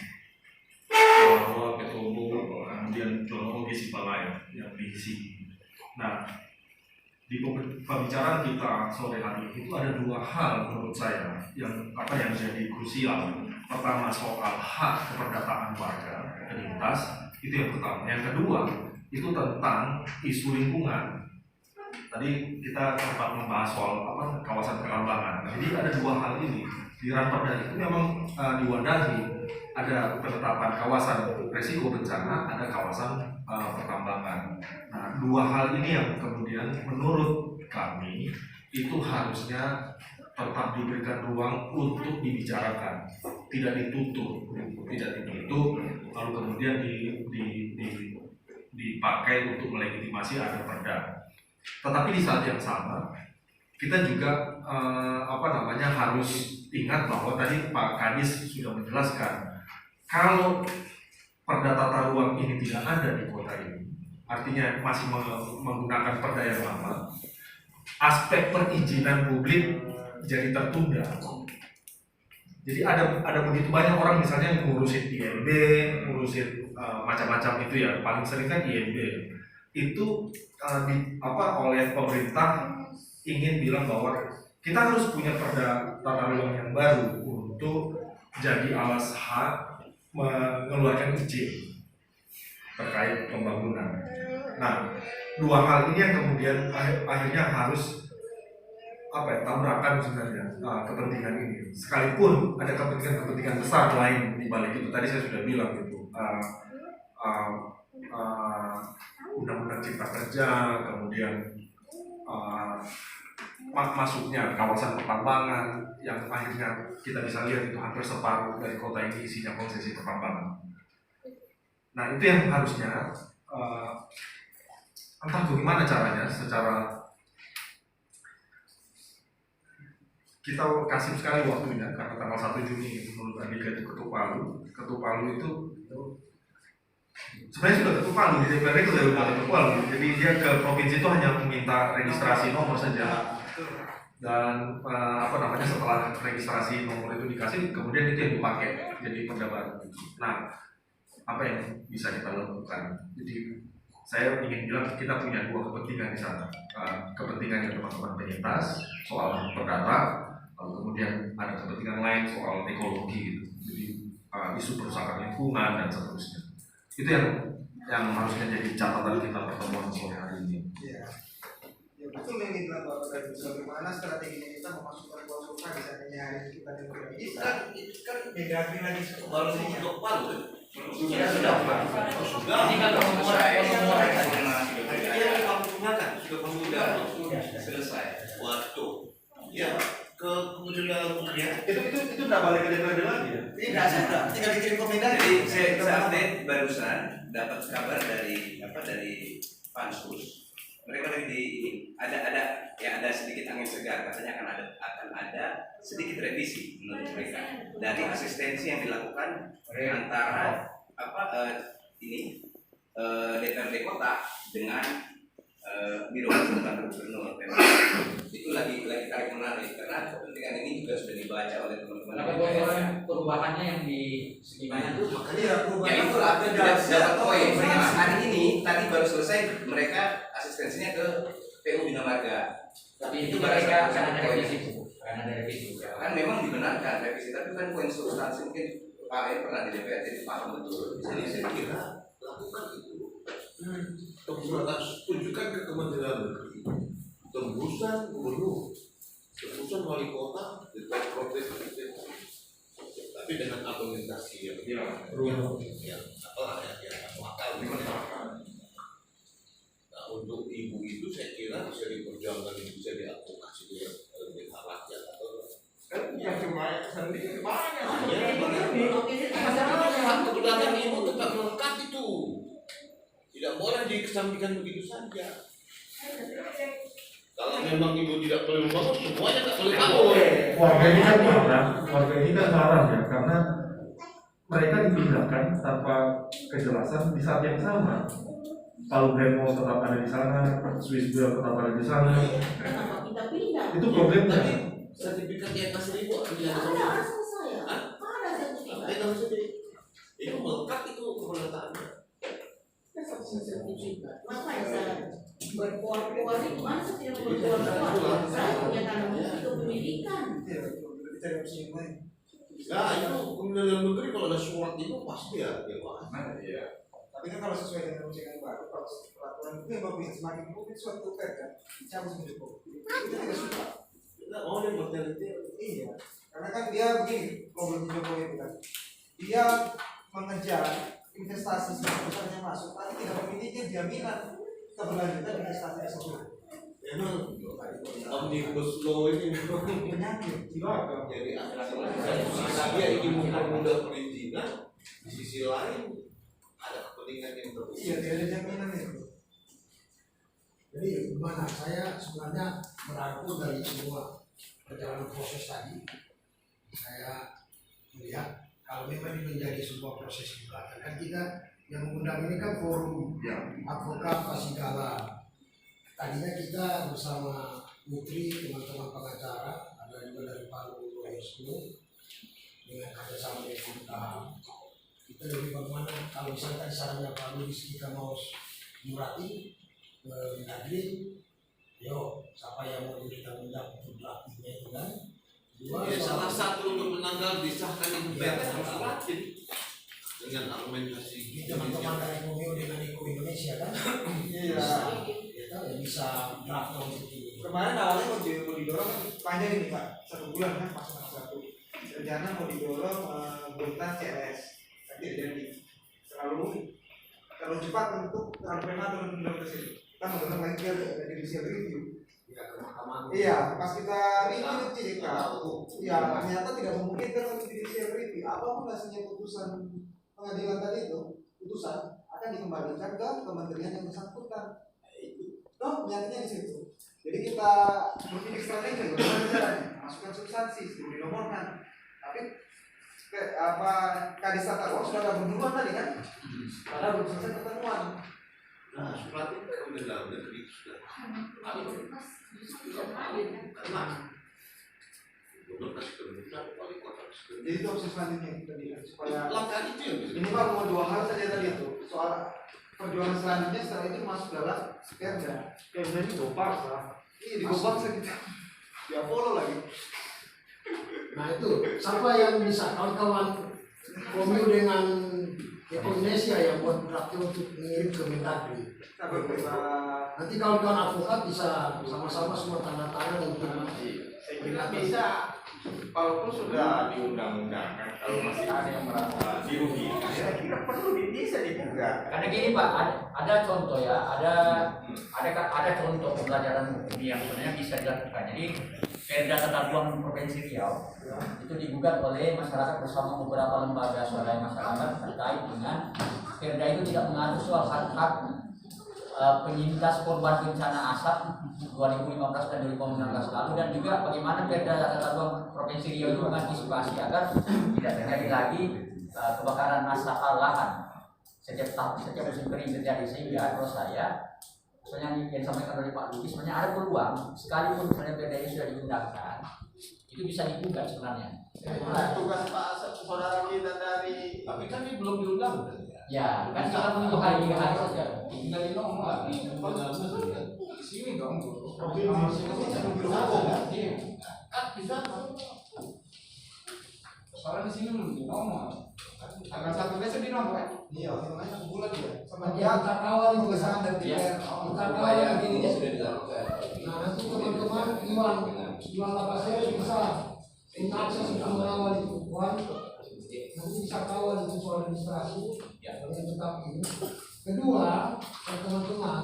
Rawa, Petobo, kemudian Jono, Gesipalaya yang diisi. Nah, di pembicaraan kita sore hari itu ada 2 hal menurut saya yang jadi krusial. Pertama, soal hak keperdataan warga penyintas, itu yang pertama. Yang kedua, itu tentang isu lingkungan. Tadi kita sempat membahas soal kawasan Pekalongan. Jadi ada 2 hal ini. Di Ranperda itu memang diwadahi ada penetapan kawasan risiko bencana, ada kawasan pertambangan. Nah, 2 hal ini yang kemudian menurut kami itu harusnya tetap diberikan ruang untuk dibicarakan, tidak ditutup, lalu kemudian dipakai untuk melegitimasi ada perda. Tetapi di saat yang sama kita juga harus ingat bahwa tadi Pak Kadis sudah menjelaskan kalau perda tata ruang ini tidak ada di kota ini, artinya masih menggunakan perda yang lama, aspek perizinan publik jadi tertunda. Jadi ada begitu banyak orang misalnya ngurusin IMB, ngurusin macam-macam itu ya, paling sering kan IMB itu oleh pemerintah ingin bilang bahwa kita harus punya perda tata ruang yang baru untuk jadi alas hak mengeluarkan izin terkait pembangunan. Nah, 2 hal ini yang kemudian akhirnya harus tabrakan sebenarnya kepentingan ini. Sekalipun ada kepentingan besar lain di balik itu. Tadi saya sudah bilang gitu. Undang-undang Cipta Kerja, kemudian masuknya kawasan pertambangan yang akhirnya kita bisa lihat itu hampir separuh dari kota ini isinya konsesi pertambangan. Nah, itu yang harusnya entah bagaimana caranya secara kita kasih sekali waktunya karena tanggal 1 Juni menurut Andika itu ketuk Palu itu sebenarnya sudah ketuk Palu, di DPRD itu sudah ketuk Palu. Jadi dia ke provinsi itu hanya meminta registrasi nomor saja. Dan setelah registrasi nomor itu dikasih, kemudian itu yang dipakai jadi perda baru. Nah, apa yang bisa kita lakukan? Jadi saya ingin bilang kita punya 2 kepentingan di sana. Kepentingan yang teman-teman penyintas soal perdata, lalu kemudian ada kepentingan lain soal ekologi gitu. Jadi isu perusahaan lingkungan dan seterusnya. Itu yang harusnya jadi catatan kita pertemuan sore hari ini. Ya betul yang dibilang Bapak tadi, bagaimana strateginya kita memasukkan konsultan di sananya hari kita dan ini kan beda lagi Baru untuk Palu. sudah Ini kan sudah selesai. Waktu. Ya, kemudian Itu nggak balik ke DPRD lagi ya? tidak sudah tinggal dikirim komentar. Jadi saya update barusan dapat kabar dari Pansus. Mereka lagi ada sedikit angin segar, katanya akan ada sedikit revisi menurut mereka dari asistensi yang dilakukan antara DPRD kota dengan Biro Konsultan Gubernur. Itu lagi tarik menarik karena kepentingan ini juga sudah dibaca oleh teman-teman. Perubahannya yang di segimana tuh? Makanya Ya itulah dapat poin. Hari ini tadi baru selesai mereka asistensinya ke PU Bina Marga. Tapi itu mereka karena ada revisi, kan memang dibenarkan revisi, tapi kan poin substansi mungkin Pak pernah di DPR jadi paham betul. Jadi saya kira lakukan itu Tembusan tunjukkan ke Kementerian Negeri, tembusan gubernur, tembusan wali kota, dekat provinsi, tapi dengan argumentasi yang akal. Nah, untuk ibu itu saya kira bisa diperjuangkan, bisa diadvokasi dengan rakyat atau Kan yang cuma sendiri banyak. kebetulan ibu tetap melekat itu, tidak boleh dikesampingkan begitu saja. Kalau memang ibu tidak boleh membangun, semuanya tak boleh bangun. Warga ini kan marah ya, karena mereka dipindahkan tanpa kejelasan di saat yang sama. Kalau Bremo tetap ada di sana, Swiss Bell tetap ada di sana, Kenapa kita pindah? itu problemnya. Tapi sertifikat yang kasih ibu ada Ada asal saya. Ada sertifikat. itu melekat itu keberataannya. Maka ya saya berkuar-kuar itu mana saya tidak berkuar-kuar. Saya punya tanah untuk pendidikan. Nah itu Kementerian Negeri kalau ada surat itu pasti ya dia bahas. Tapi kan kalau sesuai dengan undang baru, kalau peraturan itu yang bagus semakin mungkin suatu perda dicabut menjadi kita tidak suka. Kita mau yang bertele-tele. Iya, karena kan dia begini, problem Jokowi itu kan, dia mengejar investasi sebesar-besarnya masuk, tapi tidak memiliki jaminan keberlanjutan investasi tersebut. Memang omnibus law ini Penyakit, jadi dia ingin mempermudah perizinan, di sisi lain ada kepentingan yang iya terpisah. tidak ada jaminan itu. Jadi gimana? Saya sebenarnya merangkul dari semua perjalanan proses tadi. Saya melihat kalau memang ini menjadi sebuah proses juga. Kan kita yang mengundang ini kan forum advokat Pasigala. Tadinya kita bersama Putri, teman-teman pengacara, ada juga dari Palu Lawyers Club, dengan kerjasama dengan kita. Kita lebih bagaimana kalau misalnya tadi sarannya Pak Luis kita mau murati Mendagri, yo siapa yang mau kita undang untuk berartinya itu kan. Dua, Ya, salah satu untuk menanggal disahkan itu PRS harus rajin dengan argumentasi teman-teman dari Komio dengan Eko Indonesia kan. Iya. Bisa draft untuk ini. Kemarin awalnya mau didorong kan panjang ini Pak, 1 bulan kan pasal 1. Rencana mau didorong Buntan CLS, tapi tidak jadi. Terlalu cepat untuk terlalu prematur untuk ke sini. Kita mau dorong lagi ke judicial review. Ya ke mahkamah. Iya, pas kita review CJK, ya ternyata tidak memungkinkan untuk judicial review. Apapun hasilnya putusan pengadilan tadi itu, putusan akan dikembalikan ke kementerian yang bersangkutan. No, nyatanya di situ. Jadi kita berpikir strategi, bagaimana caranya masukkan substansi sebelum dinomorkan. Tapi Kadis Tata Ruang sudah ada berdua tadi kan? Padahal belum selesai pertemuan. Nah, surat itu Kementerian Negeri sudah karena gubernur kasih kementerian, wali kota kasih kementerian. Jadi itu opsi selanjutnya kita bilang supaya Langkah itu yang bisa. minimal mau 2 hal saja tadi itu soal perjuangan selanjutnya setelah itu masuk dalam perda. Perda ini gopaksa. Iya di Gopaksa kita. Ya follow lagi. Nah itu siapa yang bisa kawan-kawan Komio dengan Indonesia yang buat draft untuk mengirim ke Mendagri. Nanti kawan-kawan advokat bisa sama-sama semua tanda tangan untuk Saya kira bisa, walaupun sudah diundang-undangkan, kalau masih ada yang merasa dirugikan, saya kira perlu bisa digugat. Karena gini Pak, ada contoh ya, ada contoh pembelajaran hukum yang sebenarnya bisa dilakukan. Jadi Perda Tata Ruang Provinsi Riau itu digugat oleh masyarakat bersama beberapa lembaga swadaya masyarakat terkait dengan Perda itu tidak mengatur soal hak-hak penyintas korban bencana asap 2015 dan 2016 lalu, dan juga bagaimana Perda Tata Ruang Provinsi Riau itu mengantisipasi agar tidak terjadi lagi kebakaran asap lahan setiap musim kering terjadi. Sehingga kalau saya misalnya yang disampaikan oleh Pak Lukis, sebenarnya ada peluang sekalipun misalnya Perda ini sudah diundangkan itu bisa digugat sebenarnya. Tugas Pak saudara kita dari, tapi kan ini belum diundang. Ya, kan kita menunggu hari saja. Tinggal di nomor, di sini dong. Kan bisa. Soalnya di sini belum di nomor. Tanggal 1 besok di nomor kan? Iya, makanya sebulan ya. Sama dia tak kawal itu kesan dari DPR. Kita kawal begini sudah dilakukan. Nah, nanti teman-teman Iwan Lapasnya bisa mengakses untuk mengawal itu Iwan. Nanti bisa kawal itu soal administrasi yang tetap ini. Kedua, teman-teman,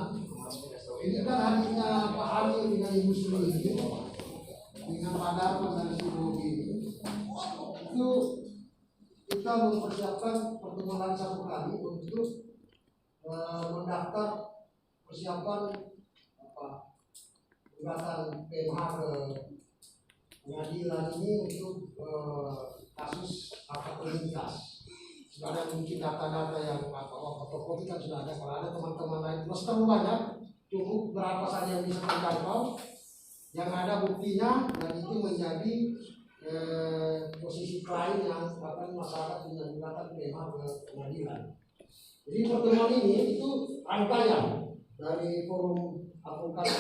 ini kan hadirnya Pak Hamil dengan Ibu Suri ini dengan Pak Darman dan psikologi ini, itu kita mempersiapkan pertemuan satu kali untuk mendaftar persiapan gugatan PMH ke pengadilan ini untuk kasus hak lintas. Sudah ada mungkin data-data yang fotokopi kan sudah ada. Kalau ada teman-teman lain, masih terlalu banyak, cukup berapa saja yang bisa terjangkau. Yang ada buktinya dan itu menjadi posisi klien yang bahkan masyarakat punya gugatan PMH ke pengadilan. Jadi pertemuan ini itu rangkaian dari forum advokat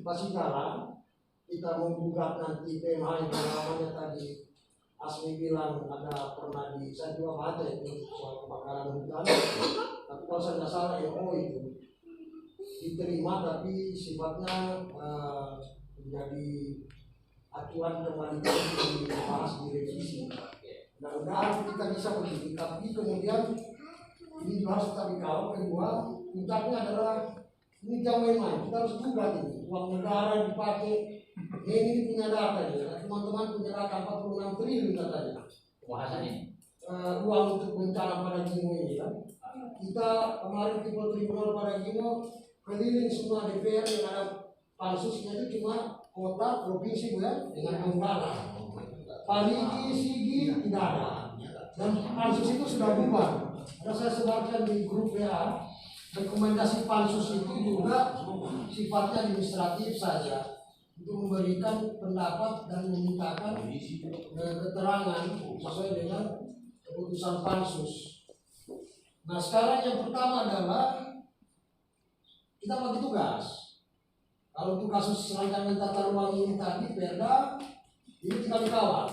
Pasigala. Kita menggugat nanti PMH yang namanya tadi Asmi bilang ada pernah saya juga baca itu soal kebakaran hutan. Tapi kalau saya tidak salah itu diterima tapi sifatnya menjadi acuan kembali dibahas di revisi. Mudah-mudahan kita bisa begitu. Tapi kemudian ini juga harus kita dikawal. Kedua, puncaknya adalah ini jangan main-main. Kita harus gugat ini. Uang negara dipakai. Ini punya data ya. Teman-teman punya data 46 triliun katanya. Bahasanya Uang untuk bencana pada Gimo ini kan. Kita kemarin di tribunal pada Gimo keliling semua DPR yang ada pansusnya itu cuma kota, provinsi ya, dengan Donggala. Parigi, Sigi tidak ada. Dan pansus itu sudah bubar. Ada saya sebarkan di grup WA. Rekomendasi pansus itu juga sifatnya administratif saja, untuk memberikan pendapat dan memintakan keterangan sesuai dengan keputusan pansus. Nah sekarang yang pertama adalah kita bagi tugas. Kalau untuk kasus rancangan tata ruang ini tadi Perda ini kita dikawal.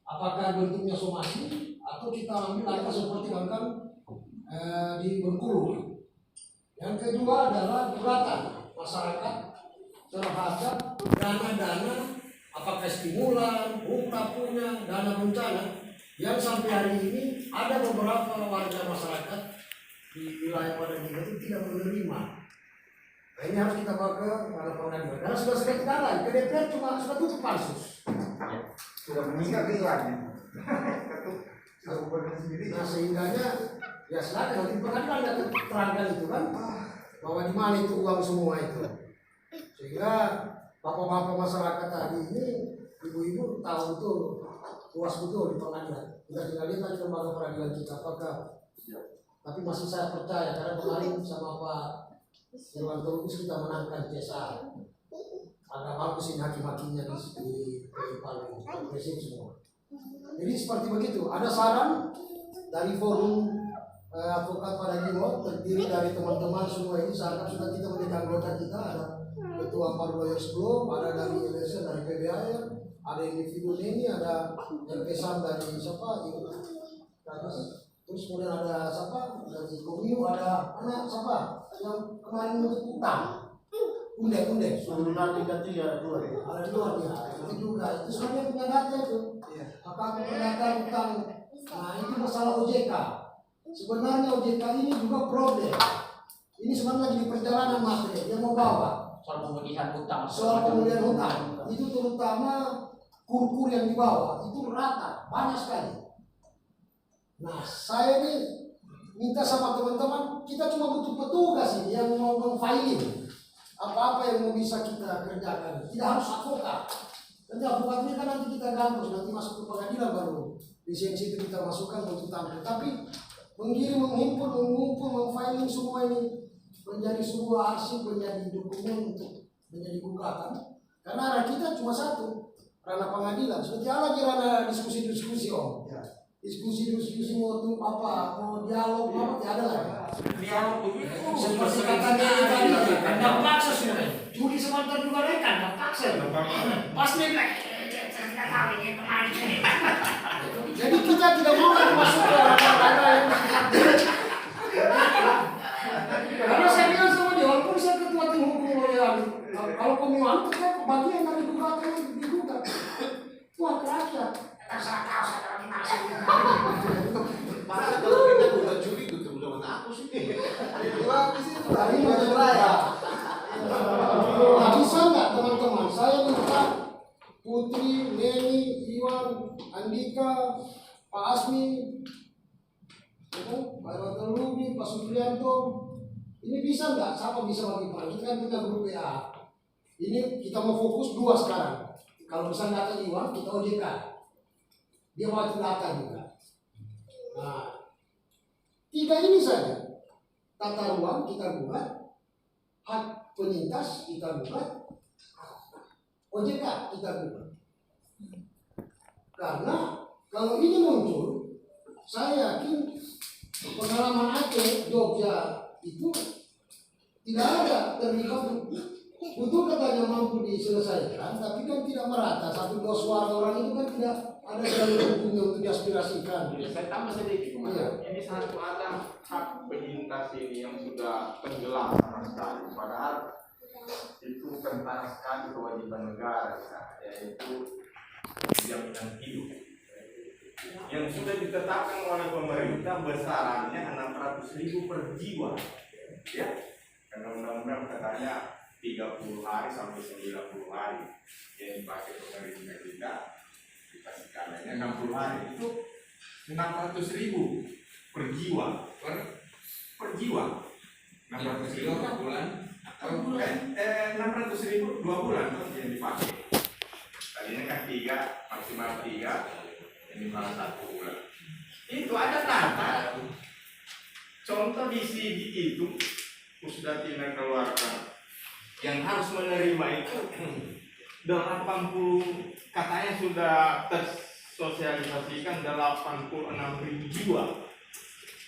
Apakah bentuknya somasi atau kita ambil langkah seperti langkah di Bengkulu. Yang kedua adalah gugatan masyarakat terhadap dana-dana apakah stimulan, upah punya, dana bencana yang sampai hari ini ada beberapa warga masyarakat di wilayah Wadadina itu tidak menerima. Nah ini harus kita bawa ke pengadilan. Karena sudah sekali kita lagi ke DPR cuma sudah tutup pansus. Sudah meninggal hilang. Nah sehingganya ya silakan nanti pengadilan ada terangkan itu kan bahwa di mana itu uang semua itu. Sehingga bapak-bapak masyarakat tadi ini, ibu-ibu tahu betul, puas betul di pengadilan. Kita tinggal lihat tadi lembaga peradilan kita apakah. Tapi masih saya percaya karena kemarin sama Pak Irwan Turkus kita menangkan CSA. Agak bagus ini hakim-hakimnya di Palu, presiden semua. Jadi seperti begitu. Ada saran dari forum advokat pada Gimo terdiri dari teman-teman semua ini. Sekarang sudah kita menjadi anggota kita. Ada Ketua Par Lawyers Club, ada dari LSM, dari PBAR, ada individu ini, ada yang pesan dari siapa? Terus kemudian ada siapa? Dari Komiu, ada anak siapa? Yang kemarin untuk utang. Undek. Seluruh 3 ada 2. Ada 2 ya. Itu juga. Itu sebenarnya punya data itu. Apakah data utang? Nah itu masalah OJK. Sebenarnya OJK ini juga problem. Ini sebenarnya lagi di perjalanan materi. Dia mau bawa soal pemulihan hutang. soal pemulihan hutang. Itu terutama kur-kur yang dibawa itu rata, banyak sekali. Nah saya ini minta sama teman-teman, kita cuma butuh petugas ini yang mau meng-filing apa-apa yang mau bisa kita kerjakan. Tidak harus advokat. Nanti advokat ini kan nanti kita gambus, nanti masuk ke pengadilan baru lisensi itu kita masukkan untuk tampil. Tapi mengirim, menghimpun, mengumpul, meng-filing semua ini menjadi sebuah arsip, menjadi dokumen untuk menjadi gugatan. Karena arah kita cuma satu, ranah pengadilan. Seperti lagi ranah diskusi-diskusi om. Diskusi-diskusi mau tuh apa, mau dialog apa, tidak ada lagi. Seperti katanya tadi, kandang paksa semua. Judi sebentar juga mereka, kandang paksa. Pas nih, Jadi kita tidak mau masuk ke ranah-ranah yang karena saya bilang sama dia, walaupun saya ketua tim hukum loyal, kalau pemilu itu saya bagian dari gugatan yang digugat. Wah, rakyat. Masa kalau kita bukan juri itu teman-teman aku sih. Tadi nah, bisa nggak teman-teman? Saya minta Putri, Neni, Iwan, Andika, Pak Asmi, Pak Rotalubi, Pak Suprianto. Ini bisa nggak? Siapa bisa bagi peran? Kita kan punya grup WA. Ini kita mau fokus 2 sekarang. Kalau misalnya data Iwan, kita OJK. Dia wajib data juga. Nah, 3 ini saja. Tata ruang kita buat, hak penyintas kita buat, OJK kita buat. Karena kalau ini muncul, saya yakin pengalaman Aceh, Jogja itu tidak ada terlibat. Betul katanya mampu diselesaikan, tapi kan tidak merata. 1-2 suara orang itu kan tidak ada jalur hukumnya untuk diaspirasikan. Ya, saya tambah sedikit. Iya. Ini satu ada hak penyintas ini yang sudah tenggelam sama sekali. Padahal itu tentang sekali kewajiban negara, yaitu jaminan hidup yang sudah ditetapkan oleh pemerintah besarannya 600.000 per jiwa. Ya, karena undang-undang katanya 30 hari sampai 90 hari yang dipakai pemerintah kita dikasih kalanya 60 hari itu 600.000 per jiwa per jiwa 600.000 per bulan atau 600.000 2 bulan tuh yang dipakai tadinya kan 3 maksimal 3 ini malah 1 bulan itu ada data contoh di CD itu Pusdatina keluarkan yang harus menerima itu 80 katanya sudah tersosialisasikan 86.000 jiwa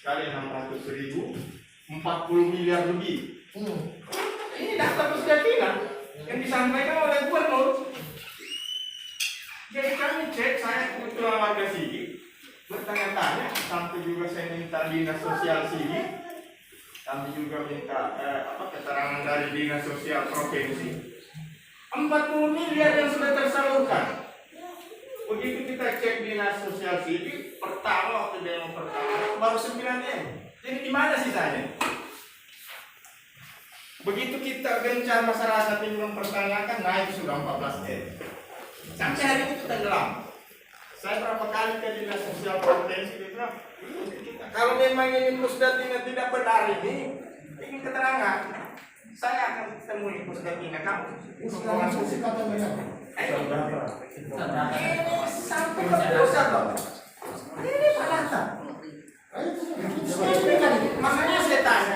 kali 600.000 40 miliar lebih. Ini data Pusdatina yang disampaikan oleh gubernur. Jadi kami cek, saya kebetulan warga Sigi bertanya-tanya sampai juga saya minta dinas sosial Sigi. Kami juga minta keterangan dari Dinas Sosial Provinsi. 40 miliar yang sudah tersalurkan. Begitu kita cek Dinas Sosial Sigi, pertama waktu demo pertama baru 9 M. Jadi di mana sisanya? Begitu kita gencar masyarakat yang mempertanyakan, naik sudah 14 M. Sampai hari itu tenggelam. Saya berapa kali ke Dinas Sosial Provinsi bilang, kalau memang ini Pusdatina tidak benar ini keterangan, saya akan temui Pusdatina kamu. Ini sampai ke pusat loh. Ini palata. Makanya saya tanya,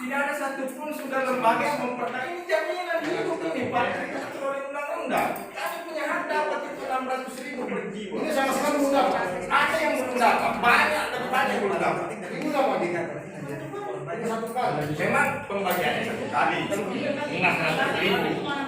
tidak ada satupun sudah lembaga yang mempertanyakan ini jaminan hidup ini Pak. Oleh undang-undang, kami punya hak dapat itu 600.000 per jiwa. Ini sama sekali belum dapat. Ada yang belum dapat, banyak tapi banyak yang belum dapat. Ini dapat dikatakan. Ini 1 kali. Memang pembagiannya 1 kali, 600.000.